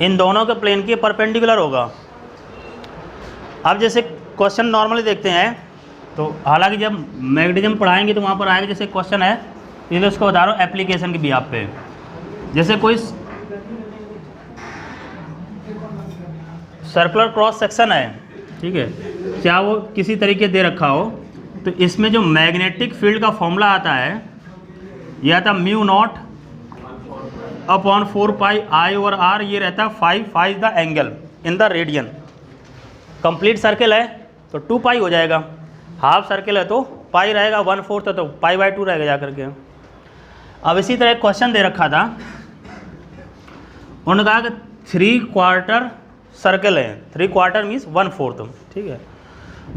इन दोनों के प्लेन के परपेंडिकुलर होगा। अब जैसे क्वेश्चन नॉर्मली देखते हैं, तो हालांकि जब मैग्नेटिज्म पढ़ाएंगे तो वहाँ पर आएगा, जैसे क्वेश्चन है इसलिए उसको बता रहा हूँ एप्लीकेशन की बिहाफ पे। जैसे कोई सर्कुलर क्रॉस सेक्शन है, ठीक है, क्या वो किसी तरीके दे रखा हो, तो इसमें जो मैग्नेटिक फील्ड का फॉर्मूला आता है यह आता mu naught upon 4 pi I over R, ये रहता है 5 is the angle in the radian. Complete circle है तो 2 पाई हो जाएगा, हाफ सर्किल है तो पाई रहेगा, 1/4 है तो पाई/2 रहेगा जा करके। अब इसी तरह क्वेश्चन दे रखा था, उन्होंने कहा कि 3/4 सर्कल है, 3/4 मीन्स 1/4, ठीक है,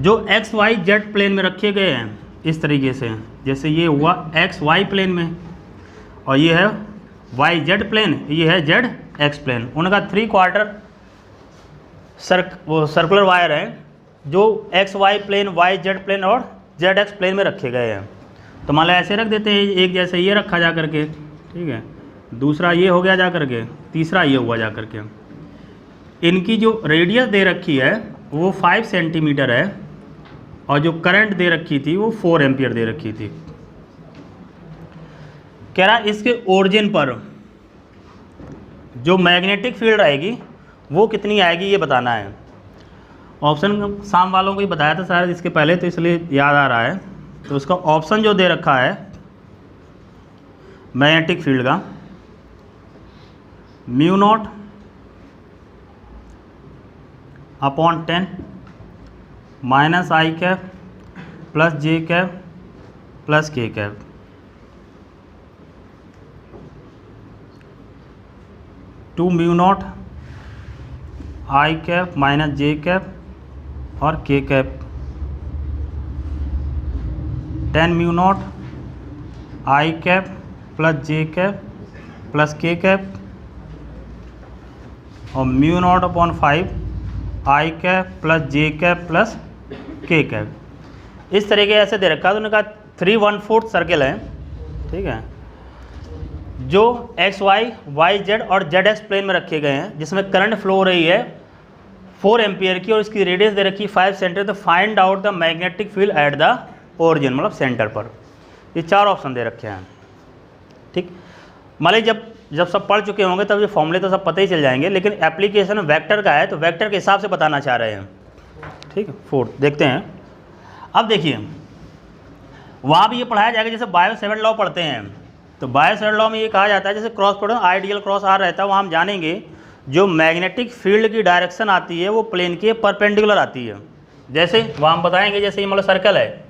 जो एक्स वाई जेड प्लेन में रखे गए हैं इस तरीके से, जैसे ये हुआ एक्स वाई प्लेन में और ये है वाई जेड प्लेन, ये है जेड एक्स प्लेन। उनका 3/4 सर्कुलर वायर है जो X Y plane, Y Z plane और जेड एक्स प्लेन में रखे गए हैं। तो मान लो ऐसे रख देते हैं, एक जैसे ये रखा जा करके, ठीक है, दूसरा ये हो गया जा करके, तीसरा ये हुआ जा करके। इनकी जो रेडियस दे रखी है वो 5 सेंटीमीटर है और जो करंट दे रखी थी वो 4 एम्पियर दे रखी थी। कह रहा इसके ओरिजिन पर जो मैग्नेटिक फील्ड रहेगी वो कितनी आएगी ये बताना है। ऑप्शन शाम वालों को ही बताया था शायद इसके पहले, तो इसलिए याद आ रहा है। तो उसका ऑप्शन जो दे रखा है मैग्नेटिक फील्ड का, mu naught upon 10 minus I cap plus J cap plus K cap, two mu naught I cap minus J cap और K cap, 10 mu naught I cap plus J cap plus K cap और mu naught upon 5 I cap plus J cap plus K cap. इस तरीके ऐसे दे रखा है। तो उन्होंने कहा 3/4 सर्किल है, ठीक है, जो एक्स वाई वाई जेड और जेड एक्स प्लेन में रखे गए हैं, जिसमें करंट फ्लो हो रही है 4 एम्पियर की और इसकी रेडियस दे रखी 5 सेंटीमीटर। तो find out the magnetic field at the origin, मतलब सेंटर पर। ये 4 ऑप्शन दे रखे हैं, ठीक। मान लीजिए जब सब पढ़ चुके होंगे तब ये फॉर्मूले तो सब पता ही चल जाएंगे, लेकिन एप्लीकेशन वेक्टर का है तो वेक्टर के हिसाब से बताना चाह रहे हैं, ठीक है। 4 देखते हैं। अब देखिए वहाँ भी ये पढ़ाया जाएगा, जैसे बायो सेवन लॉ पढ़ते हैं, तो बायो सेवन लॉ में ये कहा जाता है जैसे cross product I dl cross R रहता है, वहाँ हम जानेंगे जो मैग्नेटिक फील्ड की डायरेक्शन आती है वो प्लेन के परपेंडिकुलर आती है। जैसे वहाँ हम बताएंगे, जैसे ये मतलब सर्कल है,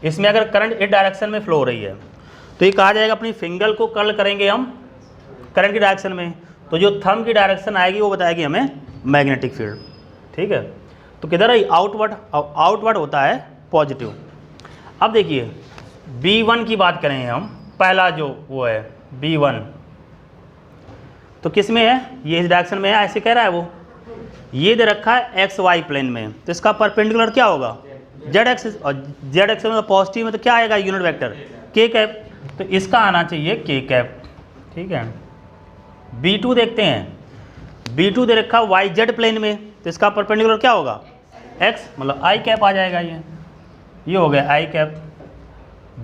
इसमें अगर करंट इस डायरेक्शन में फ्लो हो रही है तो ये कहा जाएगा अपनी फिंगर को कर्ल करेंगे हम करंट की डायरेक्शन में, तो जो थंब की डायरेक्शन आएगी वो बताएगी हमें मैग्नेटिक फील्ड, ठीक है। तो किधर है आउटवर्ड, आउटवर्ड होता है पॉजिटिव। अब देखिए B1 की बात करें हम, पहला जो वो है B1, तो किस में है, ये इस डायरेक्शन में है, ऐसे कह रहा है वो, ये दे रखा है एक्स वाई प्लेन में, तो इसका परपेंडिकुलर क्या होगा जेड एक्सिस, और जेड एक्सिस में पॉजिटिव में तो क्या आएगा यूनिट वेक्टर के कैप, तो इसका आना चाहिए के कैप, ठीक है। B2 देखते हैं, B2 दे रखा वाई जेड प्लेन में, तो इसका परपेंडिकुलर क्या होगा एक्स, मतलब आई कैप आ जाएगा, ये हो गया आई कैप।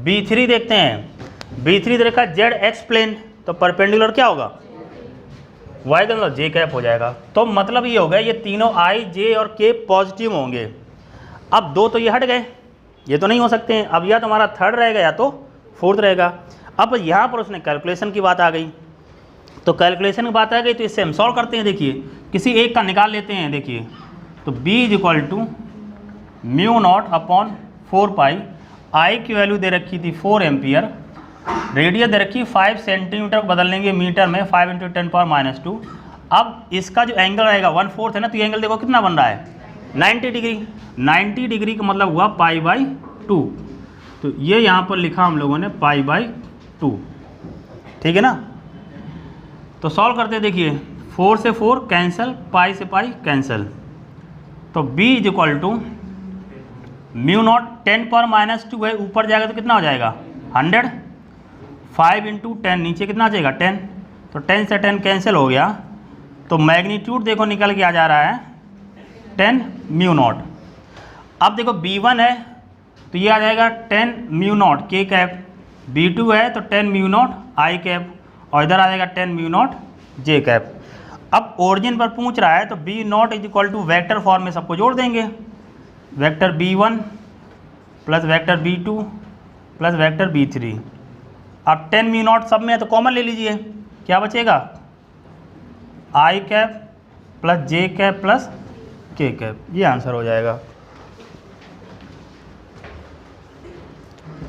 B3 देखते हैं, B3 दे रखा जेड एक्स प्लेन, तो परपेंडिकुलर क्या होगा वाई का मतलब जे कैप हो जाएगा। तो मतलब ये हो गया ये तीनों आई जे और के पॉजिटिव होंगे। अब 2 तो ये हट गए, ये तो नहीं हो सकते हैं, अब या तो हमारा 3rd रहेगा या तो 4th रहेगा। अब यहाँ पर उसने कैलकुलेशन की बात आ गई, तो कैलकुलेशन की बात आ गई तो इससे हम सॉल्व करते हैं। देखिए किसी एक का निकाल लेते हैं, देखिए तो B = mu naught upon 4 pi, आई की वैल्यू दे रखी थी 4 एम्पियर, रेडियस दे रखी 5 सेंटीमीटर, बदल लेंगे मीटर में, 5 × 10⁻²। अब इसका जो एंगल रहेगा 1/4 है ना, तो ये एंगल देखो कितना बन रहा है 90 डिग्री। 90 डिग्री का मतलब हुआ π/2, तो ये यहाँ पर लिखा हम लोगों ने π/2, ठीक है ना। तो सॉल्व करते हैं, देखिए 4 से 4 कैंसिल, पाई से पाई कैंसिल, तो B = म्यू नॉट 10⁻² है, ऊपर जाएगा तो कितना हो जाएगा 100, 5 × 10 नीचे कितना आ जाएगा 10, तो 10 से 10 कैंसिल हो गया, तो मैग्नीट्यूड देखो निकल के आ जा रहा है 10 म्यू नॉट। अब देखो B1 है तो ये आ जाएगा 10 म्यू नॉट के कैप, B2 है तो 10 म्यू नॉट आई कैप, और इधर आ जाएगा 10 म्यू नॉट जे कैप। अब ओरिजिन पर पूछ रहा है तो B naught is equal to vector form में सबको जोड़ देंगे, vector B1 plus vector B2 plus vector B3। अब 10 म्यू नॉट सब में है तो कॉमन ले लीजिए, क्या बचेगा आई cap plus J cap plus K cap, ये आंसर हो जाएगा।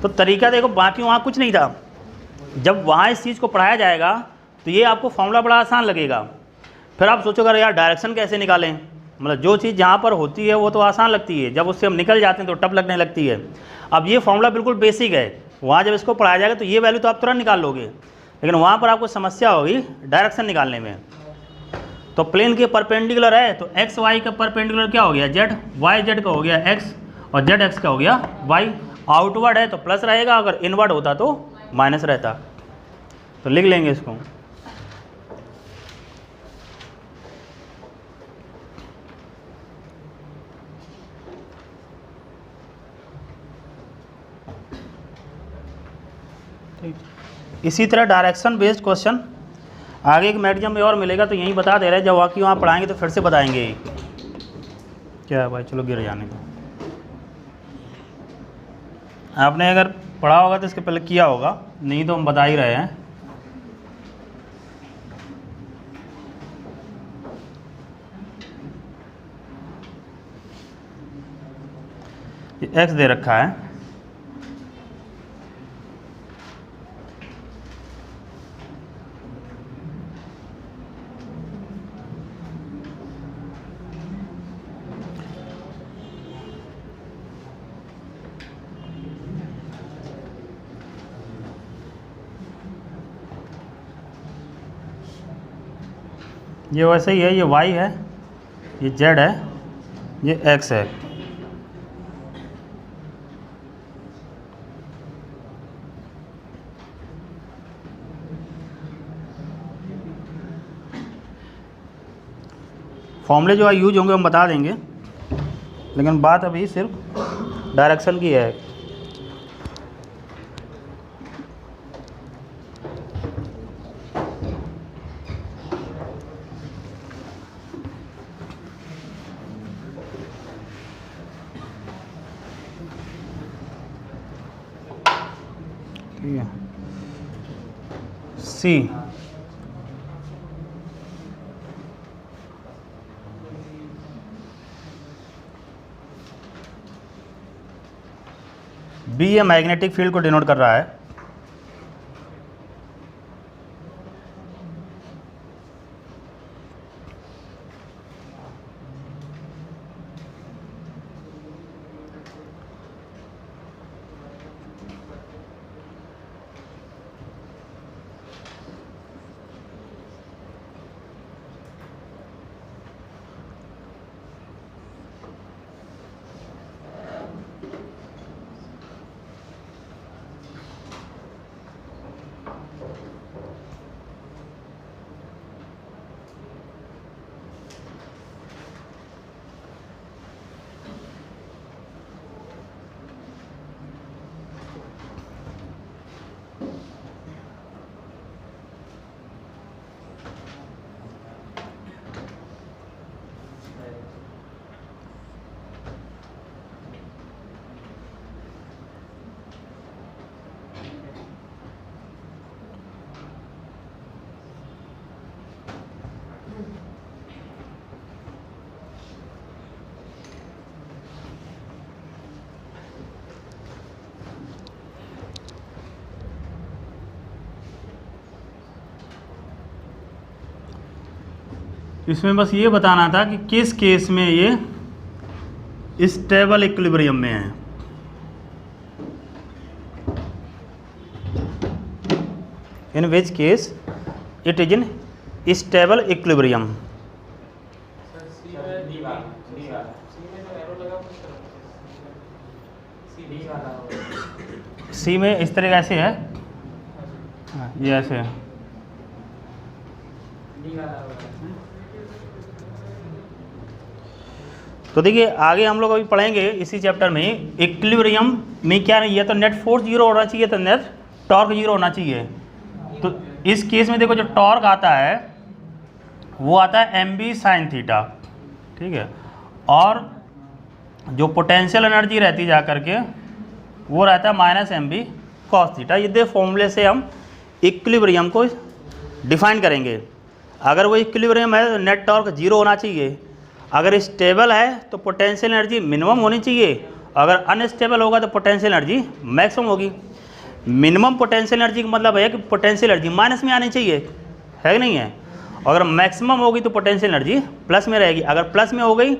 तो तरीका देखो, बाकी वहाँ कुछ नहीं था। जब वहाँ इस चीज़ को पढ़ाया जाएगा तो ये आपको फॉर्मूला बड़ा आसान लगेगा। फिर आप सोचोगे यार डायरेक्शन कैसे निकालें, मतलब जो चीज़ जहाँ पर होती है वो तो आसान लगती है, जब उससे हम निकल जाते हैं तो टफ लगने लगती है। अब ये फॉर्मूला बिल्कुल बेसिक है, वहाँ जब इसको पढ़ाया जाएगा तो ये वैल्यू तो आप तुरंत निकाल लोगे, लेकिन वहाँ पर आपको समस्या होगी डायरेक्शन निकालने में। तो प्लेन के परपेंडिकुलर है तो एक्स वाई का परपेंडिकुलर क्या हो गया जेड, वाई जेड का हो गया एक्स, और जेड एक्स का हो गया वाई। आउटवर्ड है तो प्लस रहेगा, अगर इनवर्ड होता तो माइनस रहता। तो लिख लेंगे इसको। इसी तरह डायरेक्शन बेस्ड क्वेश्चन आगे एक मैगजीन में और मिलेगा, तो यहीं बता दे रहे हैं, जब वाकई वहाँ पढ़ाएंगे तो फिर से बताएंगे। क्या है भाई, चलो गिर जाने का। आपने अगर पढ़ा होगा तो इसके पहले किया होगा, नहीं तो हम बता ही रहे हैं। ये एक्स दे रखा है, ये वैसे ही है, ये y है, ये z है, ये x है। फॉर्मूले जो यूज होंगे हम बता देंगे, लेकिन बात अभी सिर्फ डायरेक्शन की है। सी बी ये मैग्नेटिक फील्ड को डिनोट कर रहा है। इसमें बस ये बताना था कि किस केस में ये स्टेबल इक्विलिब्रियम में है। In which case it is in stable equilibrium. C में इस तरह ऐसे है, ये ऐसे है। तो देखिए आगे हम लोग अभी पढ़ेंगे इसी चैप्टर में इक्विलिब्रियम में क्या नहीं है, तो नेट फोर्स जीरो होना चाहिए, तो नेट टॉर्क जीरो होना चाहिए। तो इस केस में देखो जो टॉर्क आता है वो आता है mb साइन थीटा, ठीक है, और जो पोटेंशियल एनर्जी रहती जा करके वो रहता है माइनस mb कॉस थीटा। ये दो फॉर्मूले से हम इक्विलिब्रियम को डिफाइन करेंगे। अगर वो इक्विलिब्रियम है तो नेट टॉर्क जीरो होना चाहिए, अगर स्टेबल है तो पोटेंशियल एनर्जी मिनिमम होनी चाहिए, अगर अनस्टेबल होगा तो पोटेंशियल एनर्जी मैक्सिमम होगी। मिनिमम पोटेंशियल एनर्जी का मतलब है कि पोटेंशियल एनर्जी माइनस में आनी चाहिए, है कि नहीं है। अगर मैक्सिमम होगी तो पोटेंशियल एनर्जी प्लस में रहेगी, अगर प्लस में हो गई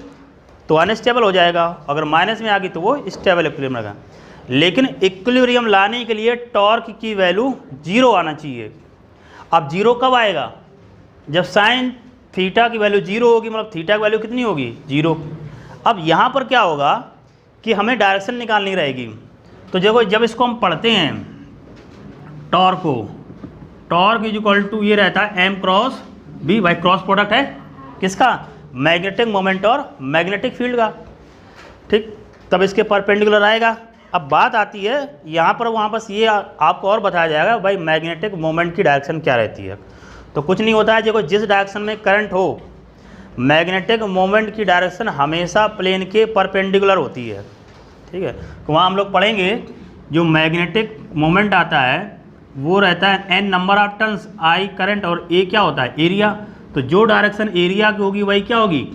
तो अनस्टेबल हो जाएगा, अगर माइनस में आ गई तो वो स्टेबल इक्विलिब्रियम रहेगा। लेकिन इक्विलिब्रियम लाने के लिए टॉर्क की वैल्यू जीरो आना चाहिए। अब जीरो कब आएगा, जब साइन थीटा की वैल्यू जीरो होगी, मतलब थीटा की वैल्यू कितनी होगी, जीरो। अब यहाँ पर क्या होगा कि हमें डायरेक्शन निकालनी रहेगी। तो देखो जब इसको हम पढ़ते हैं टॉर्क को, टॉर्क इज इक्वल टू ये रहता है m क्रॉस b, भाई क्रॉस प्रोडक्ट है किसका, मैग्नेटिक मोमेंट और मैग्नेटिक फील्ड का, ठीक, तब इसके परपेंडिकुलर आएगा। अब बात आती है यहाँ पर, वहाँ बस ये आपको और बताया जाएगा भाई मैग्नेटिक मोमेंट की डायरेक्शन क्या रहती है। तो कुछ नहीं होता है, देखो जिस डायरेक्शन में करंट हो मैग्नेटिक मोमेंट की डायरेक्शन हमेशा प्लेन के परपेंडिकुलर होती है, ठीक है। तो वहाँ हम लोग पढ़ेंगे जो मैग्नेटिक मोमेंट आता है वो रहता है n number of turns I current और a क्या होता है, एरिया। तो जो डायरेक्शन एरिया की होगी वही क्या होगी,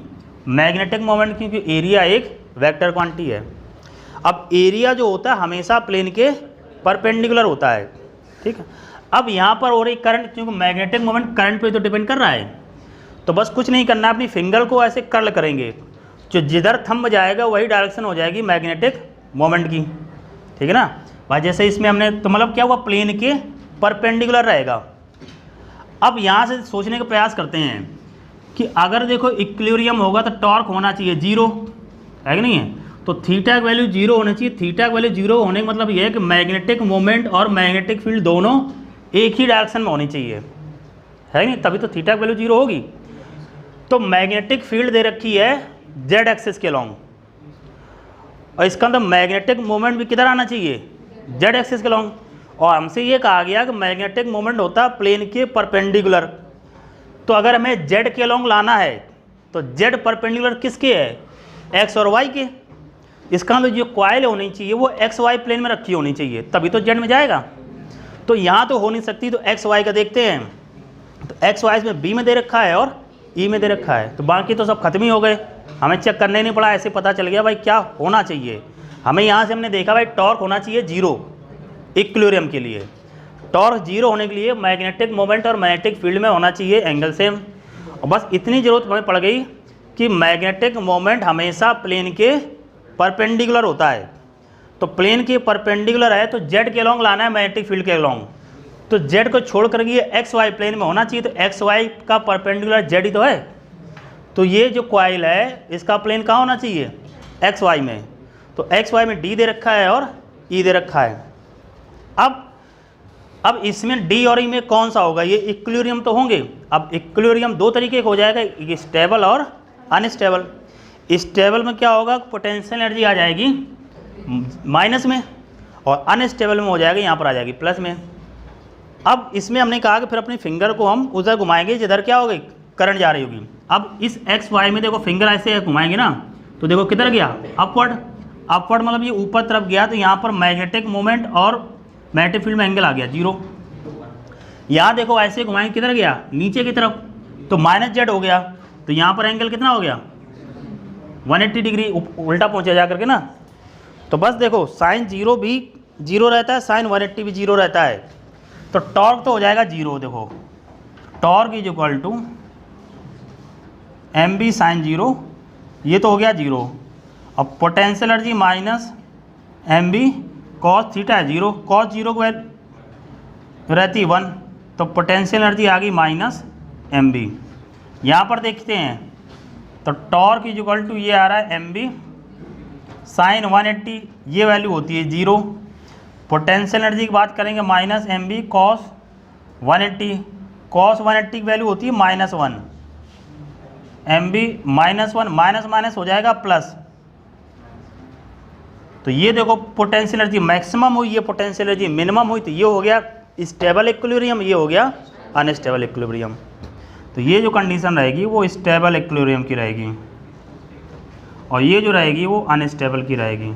मैग्नेटिक मोमेंट, क्योंकि एरिया एक वेक्टर क्वांटिटी है। अब एरिया जो होता है हमेशा प्लेन के परपेंडिकुलर होता है, ठीक है। अब यहाँ पर हो रही करंट, क्योंकि मैग्नेटिक मोमेंट करंट पे तो डिपेंड कर रहा है, तो बस कुछ नहीं करना, अपनी फिंगर को ऐसे कर्ल करेंगे, जो जिधर थंब जाएगा वही डायरेक्शन हो जाएगी मैग्नेटिक मोमेंट की, ठीक है ना भाई। जैसे इसमें हमने तो मतलब क्या हुआ, प्लेन के परपेंडिकुलर रहेगा। अब यहाँ से सोचने का प्रयास करते हैं कि अगर देखो इक्विलिब्रियम होगा तो टॉर्क होना चाहिए जीरो, है कि नहीं है। तो थीटा की वैल्यू जीरो होनी चाहिए। थीटा की वैल्यू जीरो होने का मतलब ये है कि मैग्नेटिक मोमेंट और मैग्नेटिक फील्ड दोनों एक ही डायरेक्शन में होनी चाहिए, है नहीं, तभी तो थीटा की वैल्यू जीरो होगी। तो मैग्नेटिक फील्ड दे रखी है जेड एक्सिस के लॉन्ग, और इसका मतलब मैग्नेटिक मोमेंट भी किधर आना चाहिए, जेड एक्सिस के लॉन्ग। और हमसे ये कहा गया कि मैग्नेटिक मोमेंट होता है प्लेन के परपेंडिकुलर। तो अगर हमें जेड के लॉन्ग लाना है तो जेड परपेंडिकुलर किसके है, एक्स और वाई के। इसका मतलब जो कॉइल होनी चाहिए वो एक्स वाई प्लेन में रखी होनी चाहिए, तभी तो जेड में जाएगा। तो यहाँ तो हो नहीं सकती, तो एक्स वाई का देखते हैं। तो एक्स वाई में बी में दे रखा है और ई में दे रखा है, तो बाकी तो सब खत्म ही हो गए, हमें चेक करने नहीं पड़ा, ऐसे पता चल गया भाई क्या होना चाहिए हमें। यहाँ से हमने देखा भाई टॉर्क होना चाहिए जीरो इक्विलिब्रियम के लिए। टॉर्क जीरो होने के लिए मैग्नेटिक मोमेंट और मैग्नेटिक फील्ड में होना चाहिए एंगल सेम। और बस इतनी ज़रूरत हमें पड़ गई कि मैग्नेटिक मोमेंट हमेशा प्लेन के परपेंडिकुलर होता है। तो प्लेन के परपेंडिकुलर है तो जेड के लॉन्ग लाना है मैग्नेटिक फील्ड के लॉन्ग। तो जेड को छोड़ कर ये एक्स वाई प्लेन में होना चाहिए, तो एक्स वाई का परपेंडिकुलर जेड ही तो है। तो ये जो कॉइल है इसका प्लेन कहाँ होना चाहिए, एक्स वाई में। तो एक्स वाई में डी दे रखा है और ई दे रखा है। अब इसमें डी और ई में कौन सा होगा, ये इक्विलिब्रियम तो होंगे। अब इक्विलिब्रियम दो तरीके का हो जाएगा, स्टेबल और अनस्टेबल। स्टेबल में क्या होगा, पोटेंशियल एनर्जी आ जाएगी माइनस में, और अनस्टेबल में हो जाएगा यहाँ पर आ जाएगी प्लस में। अब इसमें हमने कहा कि फिर अपनी फिंगर को हम उधर घुमाएंगे जिधर क्या होगी, करंट जा रही होगी। अब इस एक्स वाई में देखो फिंगर ऐसे घुमाएंगे ना, तो देखो किधर गया, अपवर्ड। अपवर्ड मतलब ये ऊपर तरफ गया, तो यहाँ पर मैग्नेटिक मोमेंट और मैग्नेटिक फील्ड में एंगल आ गया जीरो। यहाँ देखो ऐसे घुमाएंगे किधर गया, नीचे की तरफ, तो माइनस जेड हो गया। तो यहाँ पर एंगल कितना हो गया, 180 डिग्री उल्टा पहुँचा जा करके ना। तो बस देखो साइन जीरो भी जीरो रहता है, साइन 180 भी जीरो रहता है, तो टॉर्क तो हो जाएगा जीरो। देखो torque is equal to M B sine zero, ये तो हो गया जीरो। अब potential energy minus M B cos theta है जीरो, कॉस जीरो को रहती 1, तो पोटेंशियल एनर्जी आ गई माइनस एम बी। यहाँ पर देखते हैं तो टॉर्क इज इक्वल टू ये आ रहा है एम बी साइन 180, ये वैल्यू होती है जीरो। पोटेंशियल एनर्जी की बात करेंगे minus M B cos 180, cos 180 की वैल्यू होती है -1। एम बी -1 माइनस माइनस हो जाएगा प्लस। तो ये देखो पोटेंशियल एनर्जी मैक्सिमम हुई, ये पोटेंशियल एनर्जी मिनिमम हुई, तो ये हो गया स्टेबल इक्विलिब्रियम, ये हो गया अनस्टेबल इक्विलिब्रियम। तो ये जो कंडीशन रहेगी वो स्टेबल इक्विलिब्रियम की रहेगी और ये जो रहेगी वो अनस्टेबल की रहेगी।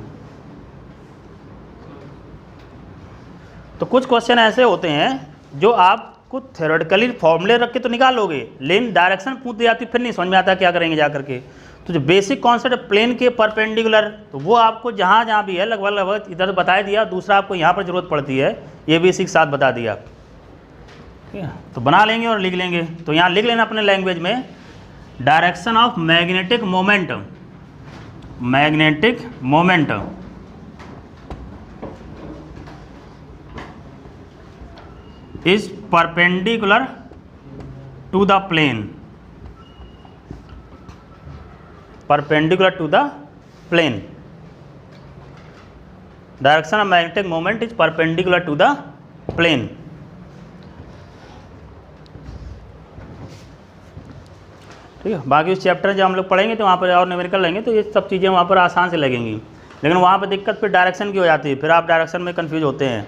तो कुछ क्वेश्चन ऐसे होते हैं जो आपको थ्योरेटिकली फॉर्मूले रख के तो निकालोगे, लेकिन डायरेक्शन पूछ दी जाती फिर नहीं समझ में आता क्या करेंगे जा करके। तो जो बेसिक कॉन्सेप्ट प्लेन के परपेंडिकुलर, तो वो आपको जहाँ जहाँ भी है लगभग लगभग इधर बता दिया, दूसरा आपको यहाँ पर जरूरत पड़ती है ये बेसिक साथ बता दिया। ठीक है, तो बना लेंगे और लिख लेंगे। तो यहाँ लिख लेना अपने लैंग्वेज में, direction of magnetic moment, magnetic moment is perpendicular to the plane, perpendicular to the plane, direction of magnetic moment is perpendicular to the plane। ठीक है, बाकी उस चैप्टर जब हम लोग पढ़ेंगे तो वहाँ पर और न्यूमेरिकल लेंगे तो ये सब चीज़ें वहाँ पर आसान से लगेंगी, लेकिन वहाँ पर दिक्कत फिर डायरेक्शन की हो जाती है, फिर आप डायरेक्शन में कंफ्यूज होते हैं।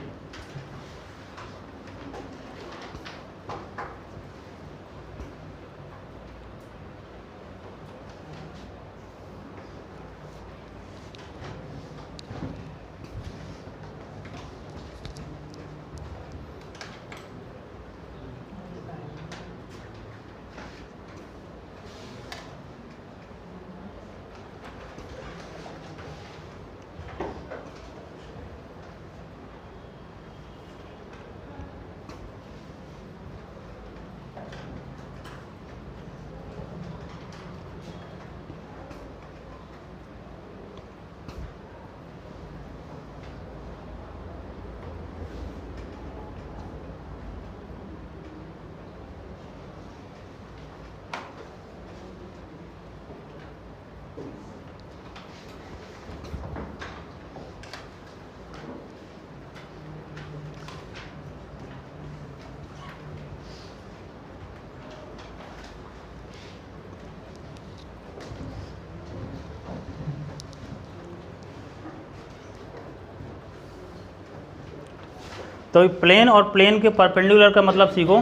तो प्लेन और प्लेन के परपेंडिकुलर का मतलब सीखो।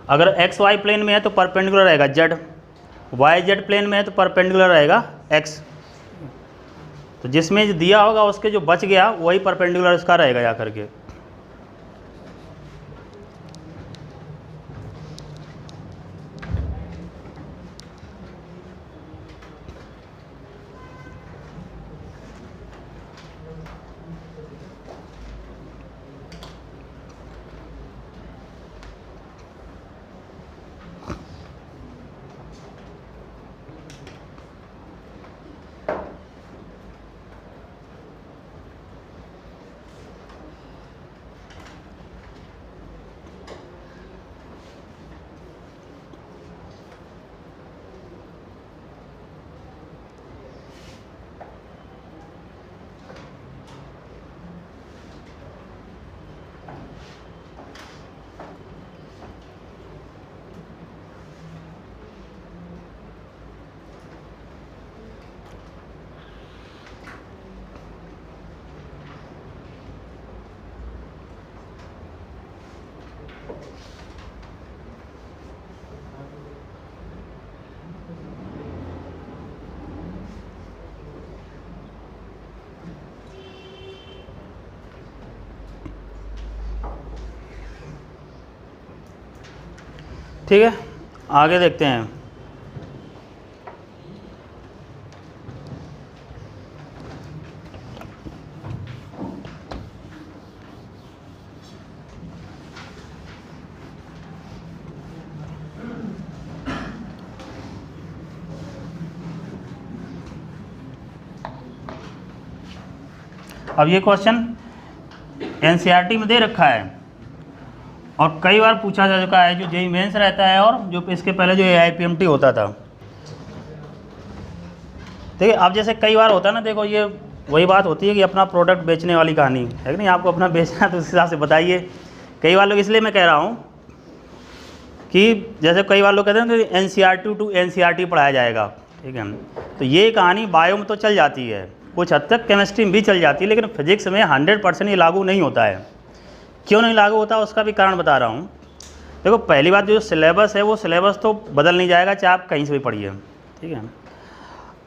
अगर एक्स वाई प्लेन में है तो परपेंडिकुलर रहेगा जेड, वाई जेड प्लेन में है तो परपेंडिकुलर रहेगा एक्स। तो जिसमें जो दिया होगा उसके जो बच गया वही परपेंडिकुलर उसका रहेगा जा करके। ठीक है, आगे देखते हैं। अब ये क्वेश्चन एनसीईआरटी में दे रखा है और कई बार पूछा जा चुका है, जो जेईई मेंस रहता है और जो इसके पहले जो एआईपीएमटी होता था। देखिए अब जैसे कई बार होता है ना, देखो ये वही बात होती है कि अपना प्रोडक्ट बेचने वाली कहानी है कि नहीं, आपको अपना बेचना है तो उस हिसाब से बताइए। कई बार लोग, इसलिए मैं कह रहा हूँ कि जैसे कई बार लोग कहते हैं कि NCERT टू NCERT पढ़ाया जाएगा, ठीक है, तो ये कहानी बायो में तो चल जाती है, कुछ हद तक केमिस्ट्री में भी चल जाती है, लेकिन फिजिक्स में 100% ये लागू नहीं होता है। क्यों नहीं लागू होता उसका भी कारण बता रहा हूँ। देखो पहली बात, जो सिलेबस है वो सिलेबस तो बदल नहीं जाएगा चाहे आप कहीं से भी पढ़िए, ठीक है।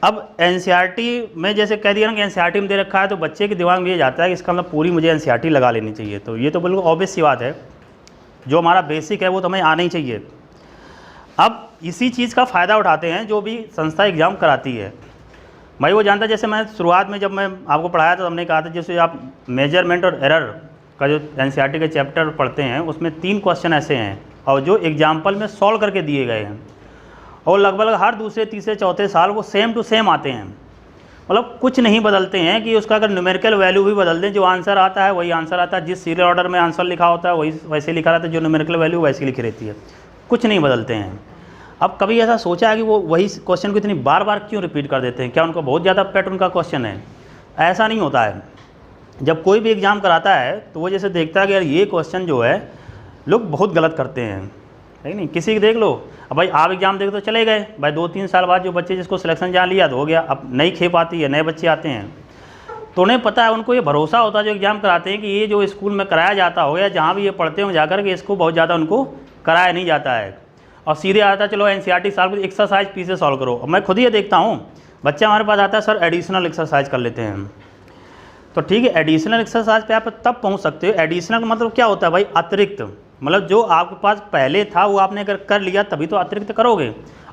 अब NCERT में जैसे कह दिया ना कि NCERT में दे रखा है, तो बच्चे के दिमाग में ये जाता है कि इसका मतलब पूरी मुझे NCERT लगा लेनी चाहिए। तो ये तो बिल्कुल ऑब्वियस सी बात है, जो हमारा बेसिक है वो तो हमें आना ही चाहिए। अब इसी चीज़ का फ़ायदा उठाते हैं जो भी संस्था एग्ज़ाम कराती है। भाई वो जानता है, जैसे मैं शुरुआत में जब मैं आपको पढ़ाया तो हमने कहा था जैसे आप मेजरमेंट और एरर का जो NCERT के चैप्टर पढ़ते हैं उसमें 3 क्वेश्चन ऐसे हैं और जो एग्जाम्पल में सॉल्व करके दिए गए हैं, और लगभग हर दूसरे तीसरे चौथे साल वो सेम टू सेम आते हैं। मतलब कुछ नहीं बदलते हैं कि उसका अगर न्यूमेरिकल वैल्यू भी बदल दें, जो आंसर आता है वही आंसर आता है, जिस सीरियल ऑर्डर में आंसर लिखा होता है वही वैसे लिखा रहता है, जो न्यूमेरिकल वैल्यू वैसी लिखी रहती है, कुछ नहीं बदलते हैं। अब कभी ऐसा सोचा है कि वो वही क्वेश्चन को इतनी बार बार क्यों रिपीट कर देते हैं? क्या उनको बहुत ज़्यादा पैटर्न का क्वेश्चन है? ऐसा नहीं होता है। जब कोई भी एग्ज़ाम कराता है तो वो जैसे देखता है कि यार ये क्वेश्चन जो है लोग बहुत गलत करते हैं, है नहीं, किसी की देख लो। अब भाई आप एग्ज़ाम देख तो चले गए, भाई 2-3 साल बाद जो बच्चे जिसको सिलेक्शन जहाँ लिया तो हो गया, अब नई खेप आती है, नए बच्चे आते हैं, तो उन्हें पता है, उनको ये भरोसा होता है जो एग्ज़ाम कराते हैं कि ये जो स्कूल में कराया जाता हो या जहाँ भी ये पढ़ते हो जाकर के इसको बहुत ज़्यादा उनको कराया नहीं जाता है, और सीधे आता चलो NCERT साल को एक्सरसाइज पीछे सॉल्व करो। अब मैं खुद ही ये देखता हूँ, बच्चा हमारे पास आता है सर एडिशनल एक्सरसाइज कर लेते हैं, तो ठीक है एडिशनल एक्सरसाइज पे आप तब पहुँच सकते हो। एडिशनल का मतलब क्या होता है भाई? अतिरिक्त, मतलब जो आपके पास पहले था वो आपने अगर कर लिया तभी तो अतिरिक्त करोगे।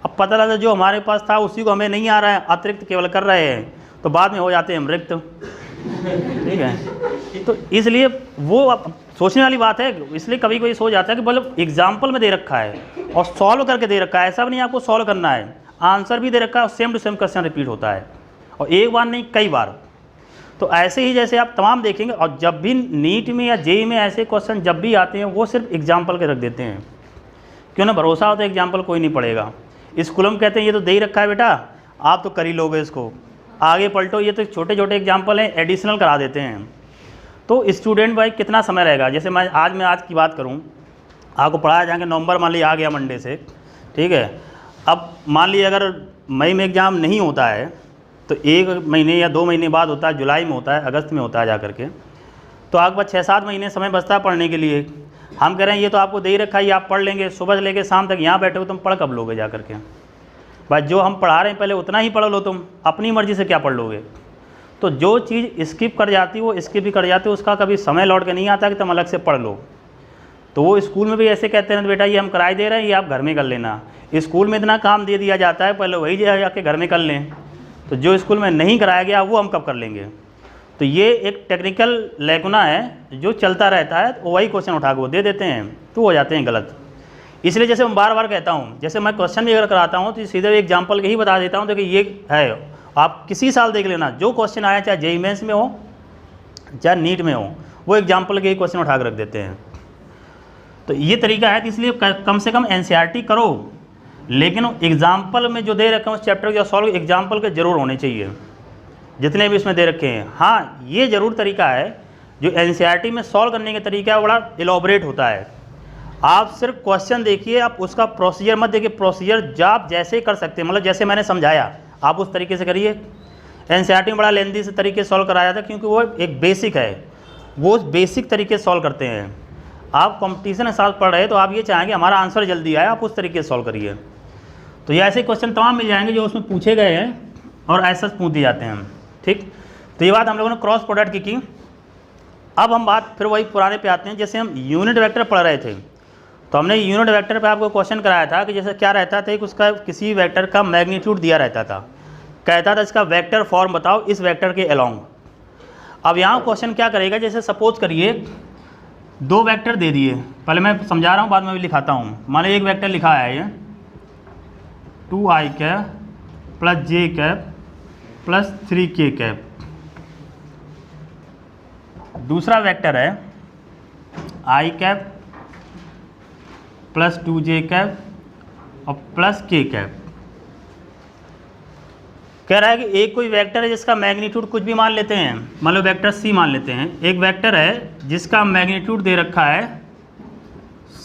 अब पता लगा जो हमारे पास था उसी को हमें नहीं आ रहा है, अतिरिक्त केवल कर रहे हैं, तो बाद में हो जाते हैं मृक्त, ठीक है। तो इसलिए वो सोचने वाली बात है, इसलिए कभी कोई सोच जाता है कि मतलब एग्जाम्पल में दे रखा है और सॉल्व करके दे रखा है, ऐसा भी नहीं आपको सॉल्व करना है, आंसर भी दे रखा है और same to same question repeat होता है, और एक बार नहीं कई बार। तो ऐसे ही जैसे आप तमाम देखेंगे, और जब भी नीट में या JEE में ऐसे क्वेश्चन जब भी आते हैं वो सिर्फ एग्जाम्पल के रख देते हैं, क्यों ना भरोसा होता है एग्जाम्पल कोई नहीं पढ़ेगा। स्कूलों में कहते हैं ये तो दे ही रखा है बेटा, आप तो कर ही लोगे इसको, आगे पलटो, ये तो छोटे छोटे एग्जाम्पल हैं, एडिशनल करा देते हैं। तो स्टूडेंट भाई कितना समय रहेगा? जैसे मैं आज की बात करूं, आपको पढ़ाया जाएंगे नवंबर मान लीजिए आ गया मंडे से, ठीक है। अब मान लीजिए अगर मई में एग्ज़ाम नहीं होता है तो 1 महीने या 2 महीने बाद होता है, जुलाई में होता है, अगस्त में होता है जा करके, तो आपके पास 6-7 महीने समय बचता है पढ़ने के लिए। हम कह रहे हैं ये तो आपको दे ही रखा है, ये आप पढ़ लेंगे, सुबह से लेकर शाम तक यहाँ बैठे हो, तुम पढ़ कब लोगे जा करके? भाई जो हम पढ़ा रहे हैं पहले उतना ही पढ़ लो, तुम अपनी मर्ज़ी से क्या पढ़ लोगे? तो जो चीज़ स्किप कर जाती है वो स्किप भी कर जाती है, उसका कभी समय लौट के नहीं आता कि तुम अलग से पढ़ लो। तो वो स्कूल में भी ऐसे कहते हैं बेटा ये हम कराई दे रहे हैं, ये आप घर में कर लेना। स्कूल में इतना काम दे दिया जाता है, पहले वही जाके घर में कर लें, तो जो स्कूल में नहीं कराया गया वो हम कब कर लेंगे? तो ये एक टेक्निकल लैकुना है जो चलता रहता है, तो वही क्वेश्चन उठा के वो दे देते हैं, तो हो जाते हैं गलत। इसलिए जैसे मैं बार बार कहता हूँ, जैसे मैं क्वेश्चन भी अगर कराता हूँ तो सीधे एग्जाम्पल के ही बता देता हूँ, तो कि ये है, आप किसी साल देख लेना, जो क्वेश्चन आया चाहे JEE मेंस में हो चाहे नीट में हो, वो एग्जाम्पल के ही क्वेश्चन उठा कर रख देते हैं। तो ये तरीका है, इसलिए कम से कम NCERT करो, लेकिन एग्जाम्पल में जो दे रखे हैं उस चैप्टर के सॉल्व एग्जाम्पल के जरूर होने चाहिए, जितने भी इसमें दे रखे हैं। हाँ, ये ज़रूर तरीका है जो NCERT में सॉल्व करने का तरीका है, बड़ा एलोबरेट होता है। आप सिर्फ क्वेश्चन देखिए, आप उसका प्रोसीजर मत देखिए, प्रोसीजर आप जैसे कर सकते हैं, मतलब जैसे मैंने समझाया आप उस तरीके से करिए। NCERT में बड़ा लेंदी से तरीके सॉल्व कराया था, क्योंकि वो एक बेसिक है, वो बेसिक तरीके से सॉल्व करते हैं। आप कंपटीशन के साथ पढ़ रहे हैं तो आप ये चाहेंगे हमारा आंसर जल्दी आए, आप उस तरीके से सॉल्व करिए। तो ये ऐसे क्वेश्चन तमाम मिल जाएंगे जो उसमें पूछे गए हैं और ऐसा पूछ दिए जाते हैं, ठीक। तो ये बात हम लोगों ने क्रॉस प्रोडक्ट की। अब हम बात फिर वही पुराने पे आते हैं, जैसे हम यूनिट वेक्टर पढ़ रहे थे, तो हमने यूनिट वेक्टर पे आपको क्वेश्चन कराया था कि जैसे क्या रहता था कि उसका किसी वेक्टर का मैग्नीट्यूड दिया रहता था, कहता था इसका वेक्टर फॉर्म बताओ इस वेक्टर के अलोंग। अब यहाँ क्वेश्चन क्या करेगा, जैसे सपोज करिए 2 वेक्टर दे दिए, पहले मैं समझा रहा हूँ बाद में भी लिखाता हूँ। मान लीजिए एक वेक्टर लिखा है ये 2i cap plus j cap plus 3k cap, दूसरा वेक्टर है i cap plus 2j cap और प्लस k कैप। कह रहा है कि एक कोई वेक्टर है जिसका मैग्नीट्यूड कुछ भी मान लेते हैं, मान लो वेक्टर c मान लेते हैं। एक वेक्टर है जिसका मैग्नीट्यूड दे रखा है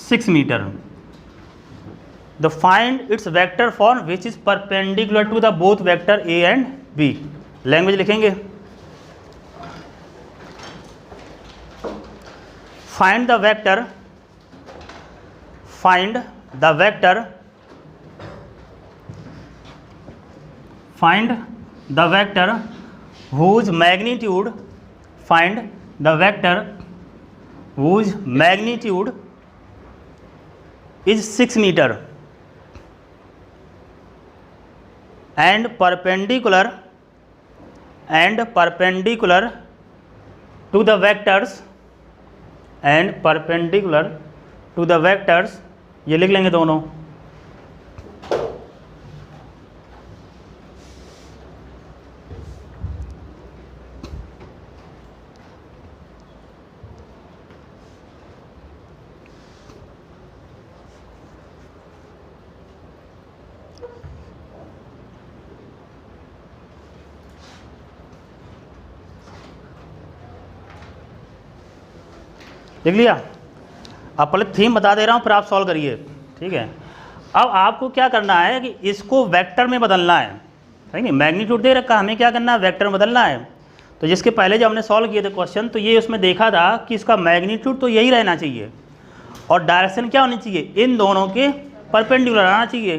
6 metre, the find its vector form which is perpendicular to the both vector A and B. Language लिखेंगे, find the vector, find the vector, find the vector whose magnitude, find the vector whose magnitude is 6 meter and perpendicular to the vectors and perpendicular to the vectors, ये लिख लेंगे दोनों। लिख लिया। अब पहले theme बता दे रहा हूँ, फिर आप सॉल्व करिए, ठीक है। अब आपको क्या करना है कि इसको वेक्टर में बदलना है, ठीक है। मैग्नीट्यूड दे रखा, हमें क्या करना है, वेक्टर में बदलना है। तो जिसके पहले जब हमने सॉल्व किए थे क्वेश्चन, तो ये उसमें देखा था कि इसका मैग्नीट्यूड तो यही रहना चाहिए और डायरेक्शन क्या होनी चाहिए, इन दोनों के परपेंडिकुलर आना चाहिए।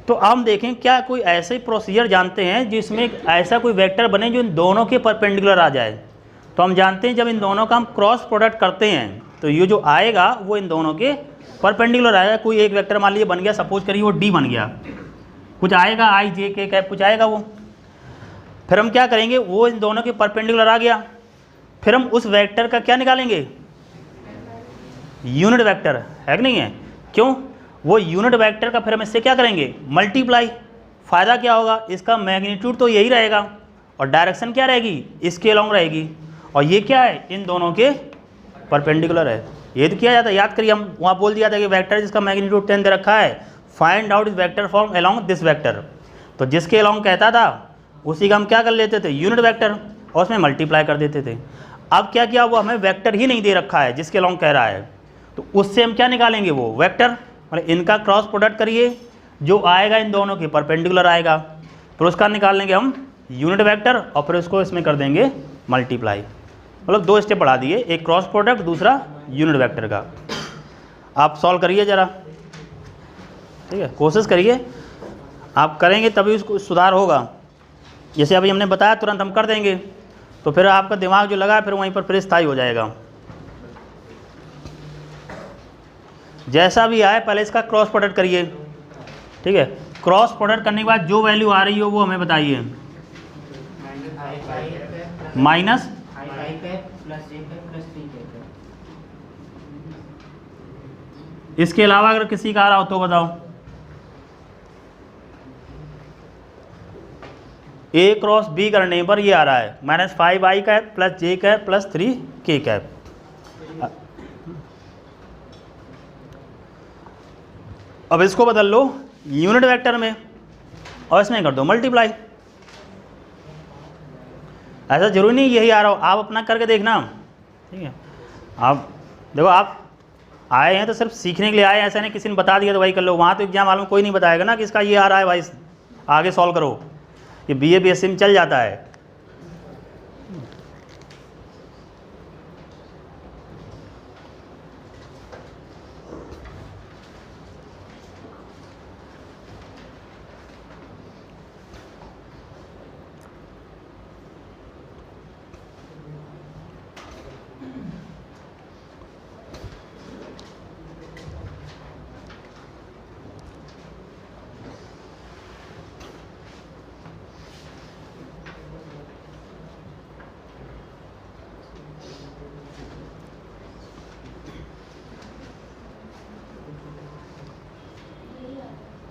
तो हम देखें क्या कोई ऐसे प्रोसीजर जानते हैं जिसमें ऐसा कोई वेक्टर बने जो इन दोनों के परपेंडिकुलर आ जाए। तो हम जानते हैं जब इन दोनों का हम क्रॉस प्रोडक्ट करते हैं तो ये जो आएगा वो इन दोनों के परपेंडिकुलर आएगा। कोई एक वेक्टर मान लीजिए बन गया, सपोज करिए वो डी बन गया, कुछ आएगा आई जे के कैप कुछ आएगा वो, फिर हम क्या करेंगे, वो इन दोनों के परपेंडिकुलर आ गया, फिर हम उस वेक्टर का क्या निकालेंगे, यूनिट वेक्टर, है कि नहीं है। क्यों, वो यूनिट वेक्टर का फिर हम इससे क्या करेंगे, मल्टीप्लाई। फ़ायदा क्या होगा, इसका मैग्नीट्यूड तो यही रहेगा और डायरेक्शन क्या रहेगी, इसके अलॉन्ग रहेगी, और ये क्या है, इन दोनों के परपेंडिकुलर है। ये तो किया जाता है, याद करिए, हम वहाँ बोल दिया था कि वेक्टर जिसका मैग्नीट्यूड 10 दे रखा है, फाइंड आउट इस vector form along this vector. तो जिसके अलॉन्ग कहता था उसी का हम क्या कर लेते थे, यूनिट वेक्टर, और उसमें मल्टीप्लाई कर देते थे। अब क्या किया, वो हमें वेक्टर ही नहीं दे रखा है जिसके अलॉन्ग कह रहा है, तो उससे हम क्या निकालेंगे, वो वेक्टर, मतलब इनका क्रॉस प्रोडक्ट करिए, जो आएगा इन दोनों के परपेंडिकुलर आएगा, फिर उसका निकाल लेंगे हम यूनिट वेक्टर और फिर उसको इसमें कर देंगे मल्टीप्लाई। मतलब दो स्टेप बढ़ा दिए, एक क्रॉस प्रोडक्ट, दूसरा यूनिट वेक्टर का। आप सॉल्व करिए ज़रा, ठीक है, कोशिश करिए, आप करेंगे तभी उसको सुधार होगा। जैसे अभी हमने बताया तुरंत हम कर देंगे तो फिर आपका दिमाग जो लगा फिर वहीं पर फिर स्थायी हो जाएगा। जैसा भी आए पहले इसका क्रॉस प्रोडक्ट करिए, ठीक है। क्रॉस प्रोडक्ट करने के बाद जो वैल्यू आ रही हो वो हमें बताइए, माइनस इसके अलावा अगर किसी का आ रहा हो तो बताओ। ए क्रॉस बी करने पर ये आ रहा है -5i cap plus J cap plus 3k cap. अब इसको बदल लो यूनिट वेक्टर में और इसमें कर दो मल्टीप्लाई। ऐसा जरूरी नहीं यही आ रहा हो, आप अपना करके देखना, ठीक है। आप देखो, आप आए हैं तो सिर्फ सीखने के लिए आए, ऐसा नहीं किसी ने बता दिया तो वही कर लो। वहाँ तो एग्जाम मालूम कोई नहीं बताएगा ना कि इसका ये आ रहा है भाई आगे सॉल्व करो, ये BA BSc में चल जाता है।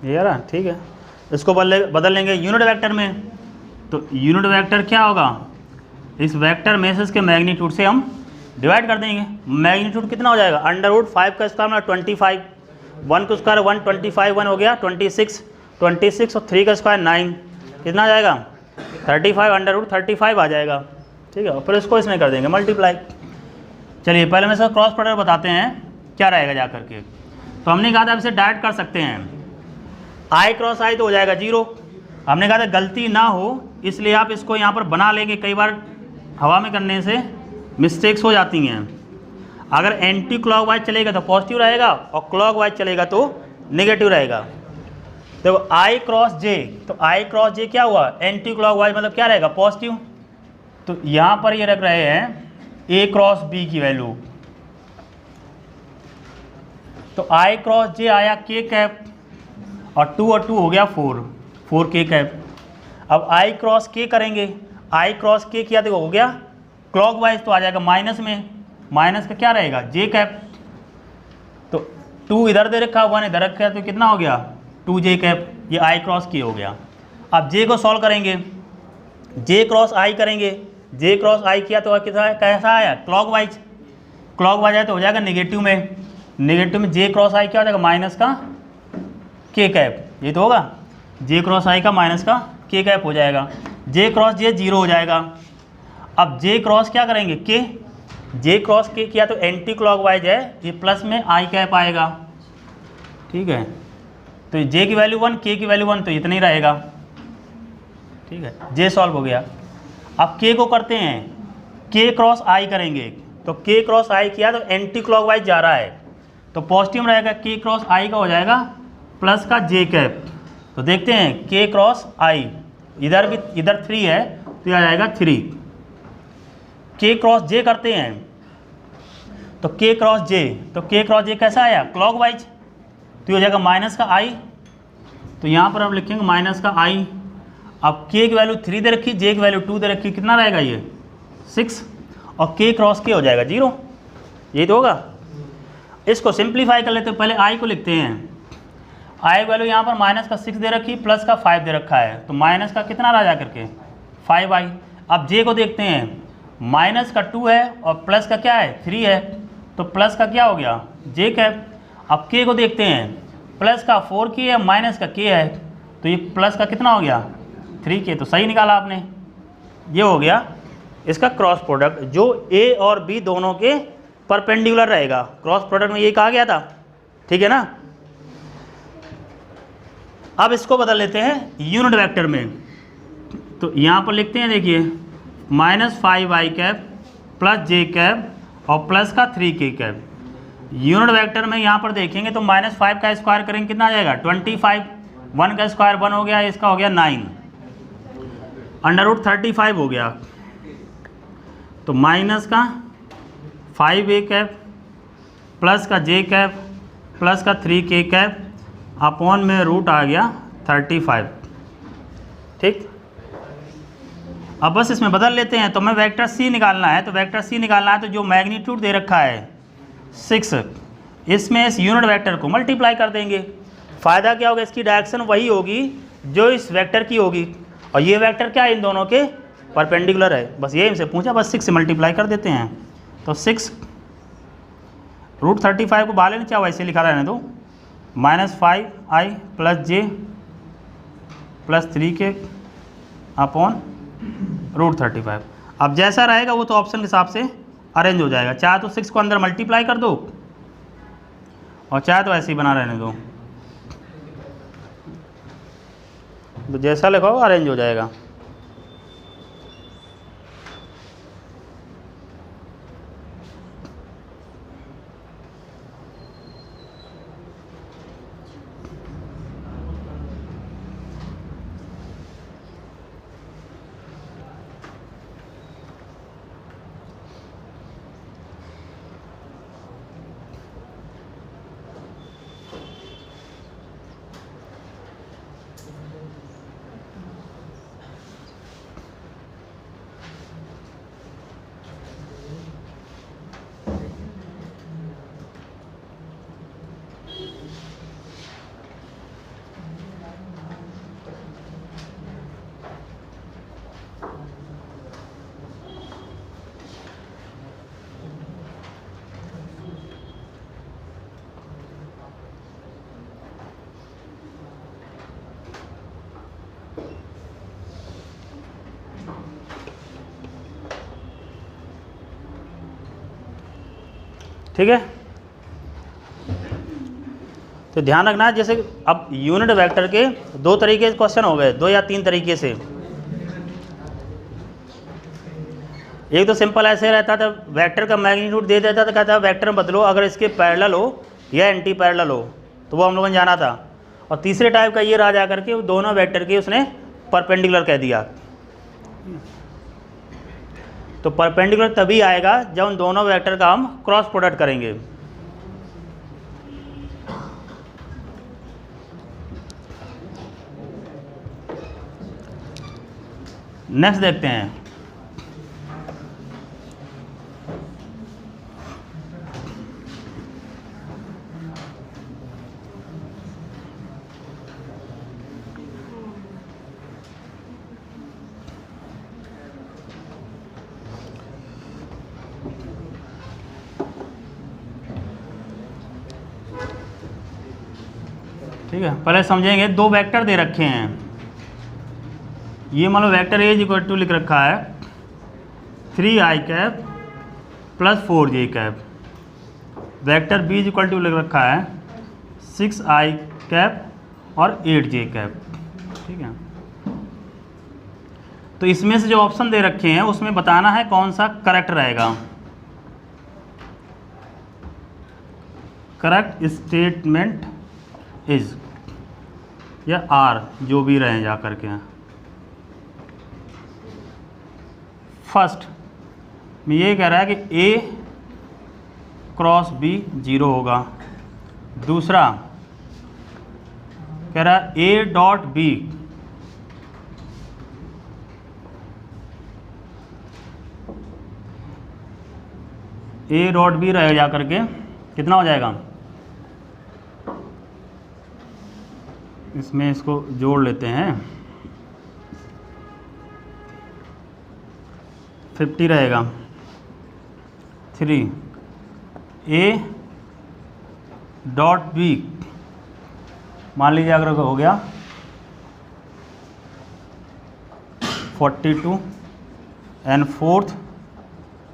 ये रहा, ठीक है। इसको बदल लेंगे यूनिट वेक्टर में, तो यूनिट वेक्टर क्या होगा, इस वेक्टर में से इसके मैग्नीट्यूड से हम डिवाइड कर देंगे। मैग्नीट्यूड कितना हो जाएगा, √5 का स्क्वायर मतलब 25, 1 का स्क्वायर 125, 1 हो गया 26, 26 और 3 का स्क्वायर 9, कितना आ जाएगा 35, √35 आ जाएगा, ठीक है। और फिर इसको इसमें कर देंगे मल्टीप्लाई। चलिए पहले मैं इसका क्रॉस प्रोडक्ट बताते हैं क्या रहेगा जा करके। तो हमने कहा था अब इसे डायरेक्ट कर सकते हैं, आई क्रॉस आई तो हो जाएगा 0। हमने कहा था गलती ना हो इसलिए आप इसको यहाँ पर बना लेंगे, कई बार हवा में करने से मिस्टेक्स हो जाती हैं। अगर एंटी क्लॉकवाइज चलेगा तो पॉजिटिव रहेगा और क्लॉकवाइज चलेगा तो नेगेटिव रहेगा। देखो आई क्रॉस जे, तो आई क्रॉस जे क्या हुआ, एंटी क्लॉकवाइज मतलब क्या रहेगा, पॉजिटिव। तो यहाँ पर ये रख रहे हैं ए क्रॉस बी की वैल्यू, तो आई क्रॉस जे आया के कैप और 2 हो गया 4 के कैप। अब आई क्रॉस के करेंगे, आई क्रॉस के किया देखो हो गया क्लॉकवाइज, तो आ जाएगा माइनस में, माइनस का क्या रहेगा जे कैप। तो 2 इधर दे रखा, 1 इधर रखा है, तो कितना हो गया 2 जे कैप, ये आई क्रॉस के हो गया। अब जे को सॉल्व करेंगे, जे क्रॉस आई करेंगे, जे क्रॉस आई किया तो कितना कैसा आया क्लॉकवाइज, क्लॉकवाइज आया तो हो जाएगा नेगेटिव में, नेगेटिव में जे क्रॉस आई क्या हो जाएगा माइनस का के कैप, ये तो होगा जे क्रॉस आई का माइनस का के कैप हो जाएगा, जे क्रॉस जे 0 हो जाएगा। अब जे क्रॉस क्या करेंगे के, जे क्रॉस के किया तो एंटी क्लॉकवाइज है, ये प्लस में आई कैप आएगा, ठीक है। तो जे की वैल्यू 1, के की वैल्यू 1, तो इतना ही रहेगा, ठीक है। जे सॉल्व हो गया। अब के को करते हैं, के क्रॉस आई करेंगे, तो के क्रॉस आई किया तो एंटी क्लॉकवाइज जा रहा है तो पॉजिटिव रहेगा, के क्रॉस आई का हो जाएगा प्लस का जे कैप। तो देखते हैं के क्रॉस आई, इधर भी इधर 3 है तो यह आ जाएगा 3। के क्रॉस जे करते हैं, तो के क्रॉस जे, तो के क्रॉस जे कैसा आया क्लॉकवाइज, तो ये हो जाएगा माइनस का आई, तो यहाँ पर हम लिखेंगे माइनस का आई। अब के की वैल्यू 3 दे रखी, जे की वैल्यू 2 दे रखी, कितना रहेगा ये 6, और के क्रॉस के हो जाएगा 0, यही तो होगा। इसको सिंप्लीफाई कर लेते हैं, पहले आई को लिखते हैं, आई वैल्यू यहाँ पर माइनस का 6 दे रखी, प्लस का 5 दे रखा है, तो माइनस का कितना रहा जा करके 5i। अब जे को देखते हैं, माइनस का 2 है और प्लस का क्या है 3 है, तो प्लस का क्या हो गया जे कैप। अब के को देखते हैं, प्लस का 4 के है, माइनस का के है, तो ये प्लस का कितना हो गया 3 के, तो सही निकाला आपने। ये हो गया इसका क्रॉस प्रोडक्ट, जो ए और बी दोनों के परपेंडिकुलर रहेगा, क्रॉस प्रोडक्ट में ये कहा गया था, ठीक है ना। अब इसको बदल लेते हैं यूनिट वेक्टर में, तो यहाँ पर लिखते हैं देखिए -5i cap plus J cap और प्लस का 3k कैप। यूनिट वेक्टर में यहाँ पर देखेंगे तो -5 का स्क्वायर करेंगे कितना आ जाएगा 25, 1 का स्क्वायर 1 हो गया, इसका हो गया 9, √35 हो गया, तो माइनस का 5a कैप प्लस का जे कैप प्लस का 3k कैप अपॉन में रूट आ गया 35, ठीक। अब बस इसमें बदल लेते हैं, तो मैं वेक्टर सी निकालना है, तो वेक्टर सी निकालना है तो जो मैग्नीट्यूड दे रखा है 6, इसमें इस यूनिट वेक्टर को मल्टीप्लाई कर देंगे। फ़ायदा क्या होगा, इसकी डायरेक्शन वही होगी जो इस वेक्टर की होगी, और ये वेक्टर क्या है इन दोनों के परपेंडिकुलर है, बस ये इनसे पूछा, बस 6 से मल्टीप्लाई कर देते हैं। तो 6 √35 को बाहर लेना चाहे वैसे लिखा रहने दो, -5i प्लस जे प्लस 3k अपॉन √35। अब जैसा रहेगा वो तो ऑप्शन के हिसाब से अरेंज हो जाएगा, चाहे तो 6 को अंदर मल्टीप्लाई कर दो और चाहे तो ऐसे ही बना रहने दो, तो जैसा लिखा हो अरेंज हो जाएगा। ठीक है, तो ध्यान रखना है, जैसे अब यूनिट वेक्टर के दो तरीके के क्वेश्चन हो गए, 2 या 3 तरीके से। एक तो सिंपल ऐसे रहता था, वेक्टर का मैग्नीट्यूड दे देता था, कहता वेक्टर बदलो अगर इसके पैरेलल हो या एंटी पैरेलल हो, तो वो हम लोगों ने जाना था। और तीसरे टाइप का ये रहा जा करके दोनों वेक्टर के उसने परपेंडिकुलर कह दिया। तो परपेंडिकुलर तभी आएगा जब उन दोनों वेक्टर का हम क्रॉस प्रोडक्ट करेंगे। नेक्स्ट देखते हैं, ठीक है। पहले समझेंगे, दो वेक्टर दे रखे हैं। ये मान लो वेक्टर ए इक्वल टू लिख रखा है 3i cap plus 4j cap. Vector B equal to लिख रखा है 6i कैप और 8j कैप, ठीक है। तो इसमें से जो ऑप्शन दे रखे हैं उसमें बताना है कौन सा करेक्ट रहेगा। करेक्ट स्टेटमेंट इज या आर, जो भी रहे जा करके। फर्स्ट में ये कह रहा है कि ए क्रॉस बी 0 होगा। दूसरा कह रहा है ए डॉट बी रहे जा करके कितना हो जाएगा, इसमें इसको जोड़ लेते हैं, 50 रहेगा। 3 ए डॉट बी मान लीजिए अगर हो गया 42 एंड फोर्थ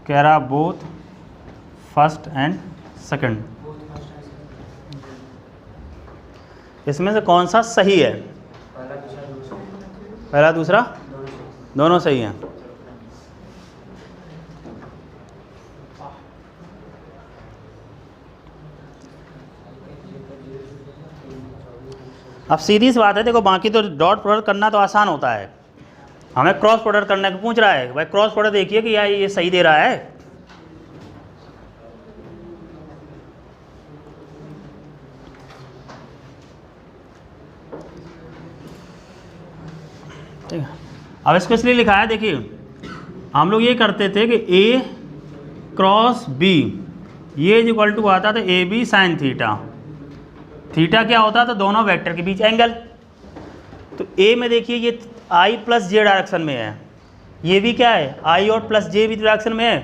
कह रहा बोथ फर्स्ट एंड सेकंड। इसमें से कौन सा सही है? पहला दूसरा दोनों सही हैं। अब सीधी सी बात है, देखो बाकी तो डॉट प्रोडक्ट करना तो आसान होता है, हमें क्रॉस प्रोडक्ट करने को पूछ रहा है। भाई क्रॉस प्रोडक्ट देखिए कि यार ये सही दे रहा है। ठीक है, अब इसको इसलिए लिखा है, देखिए हम लोग ये करते थे कि ए क्रॉस बी ये इक्वल टू आता था A B sine theta. Theta क्या होता है? तो दोनों वेक्टर के बीच एंगल। तो ए में देखिए ये आई प्लस जे डायरेक्शन में है, ये भी क्या है आई और प्लस जे भी डायरेक्शन में है।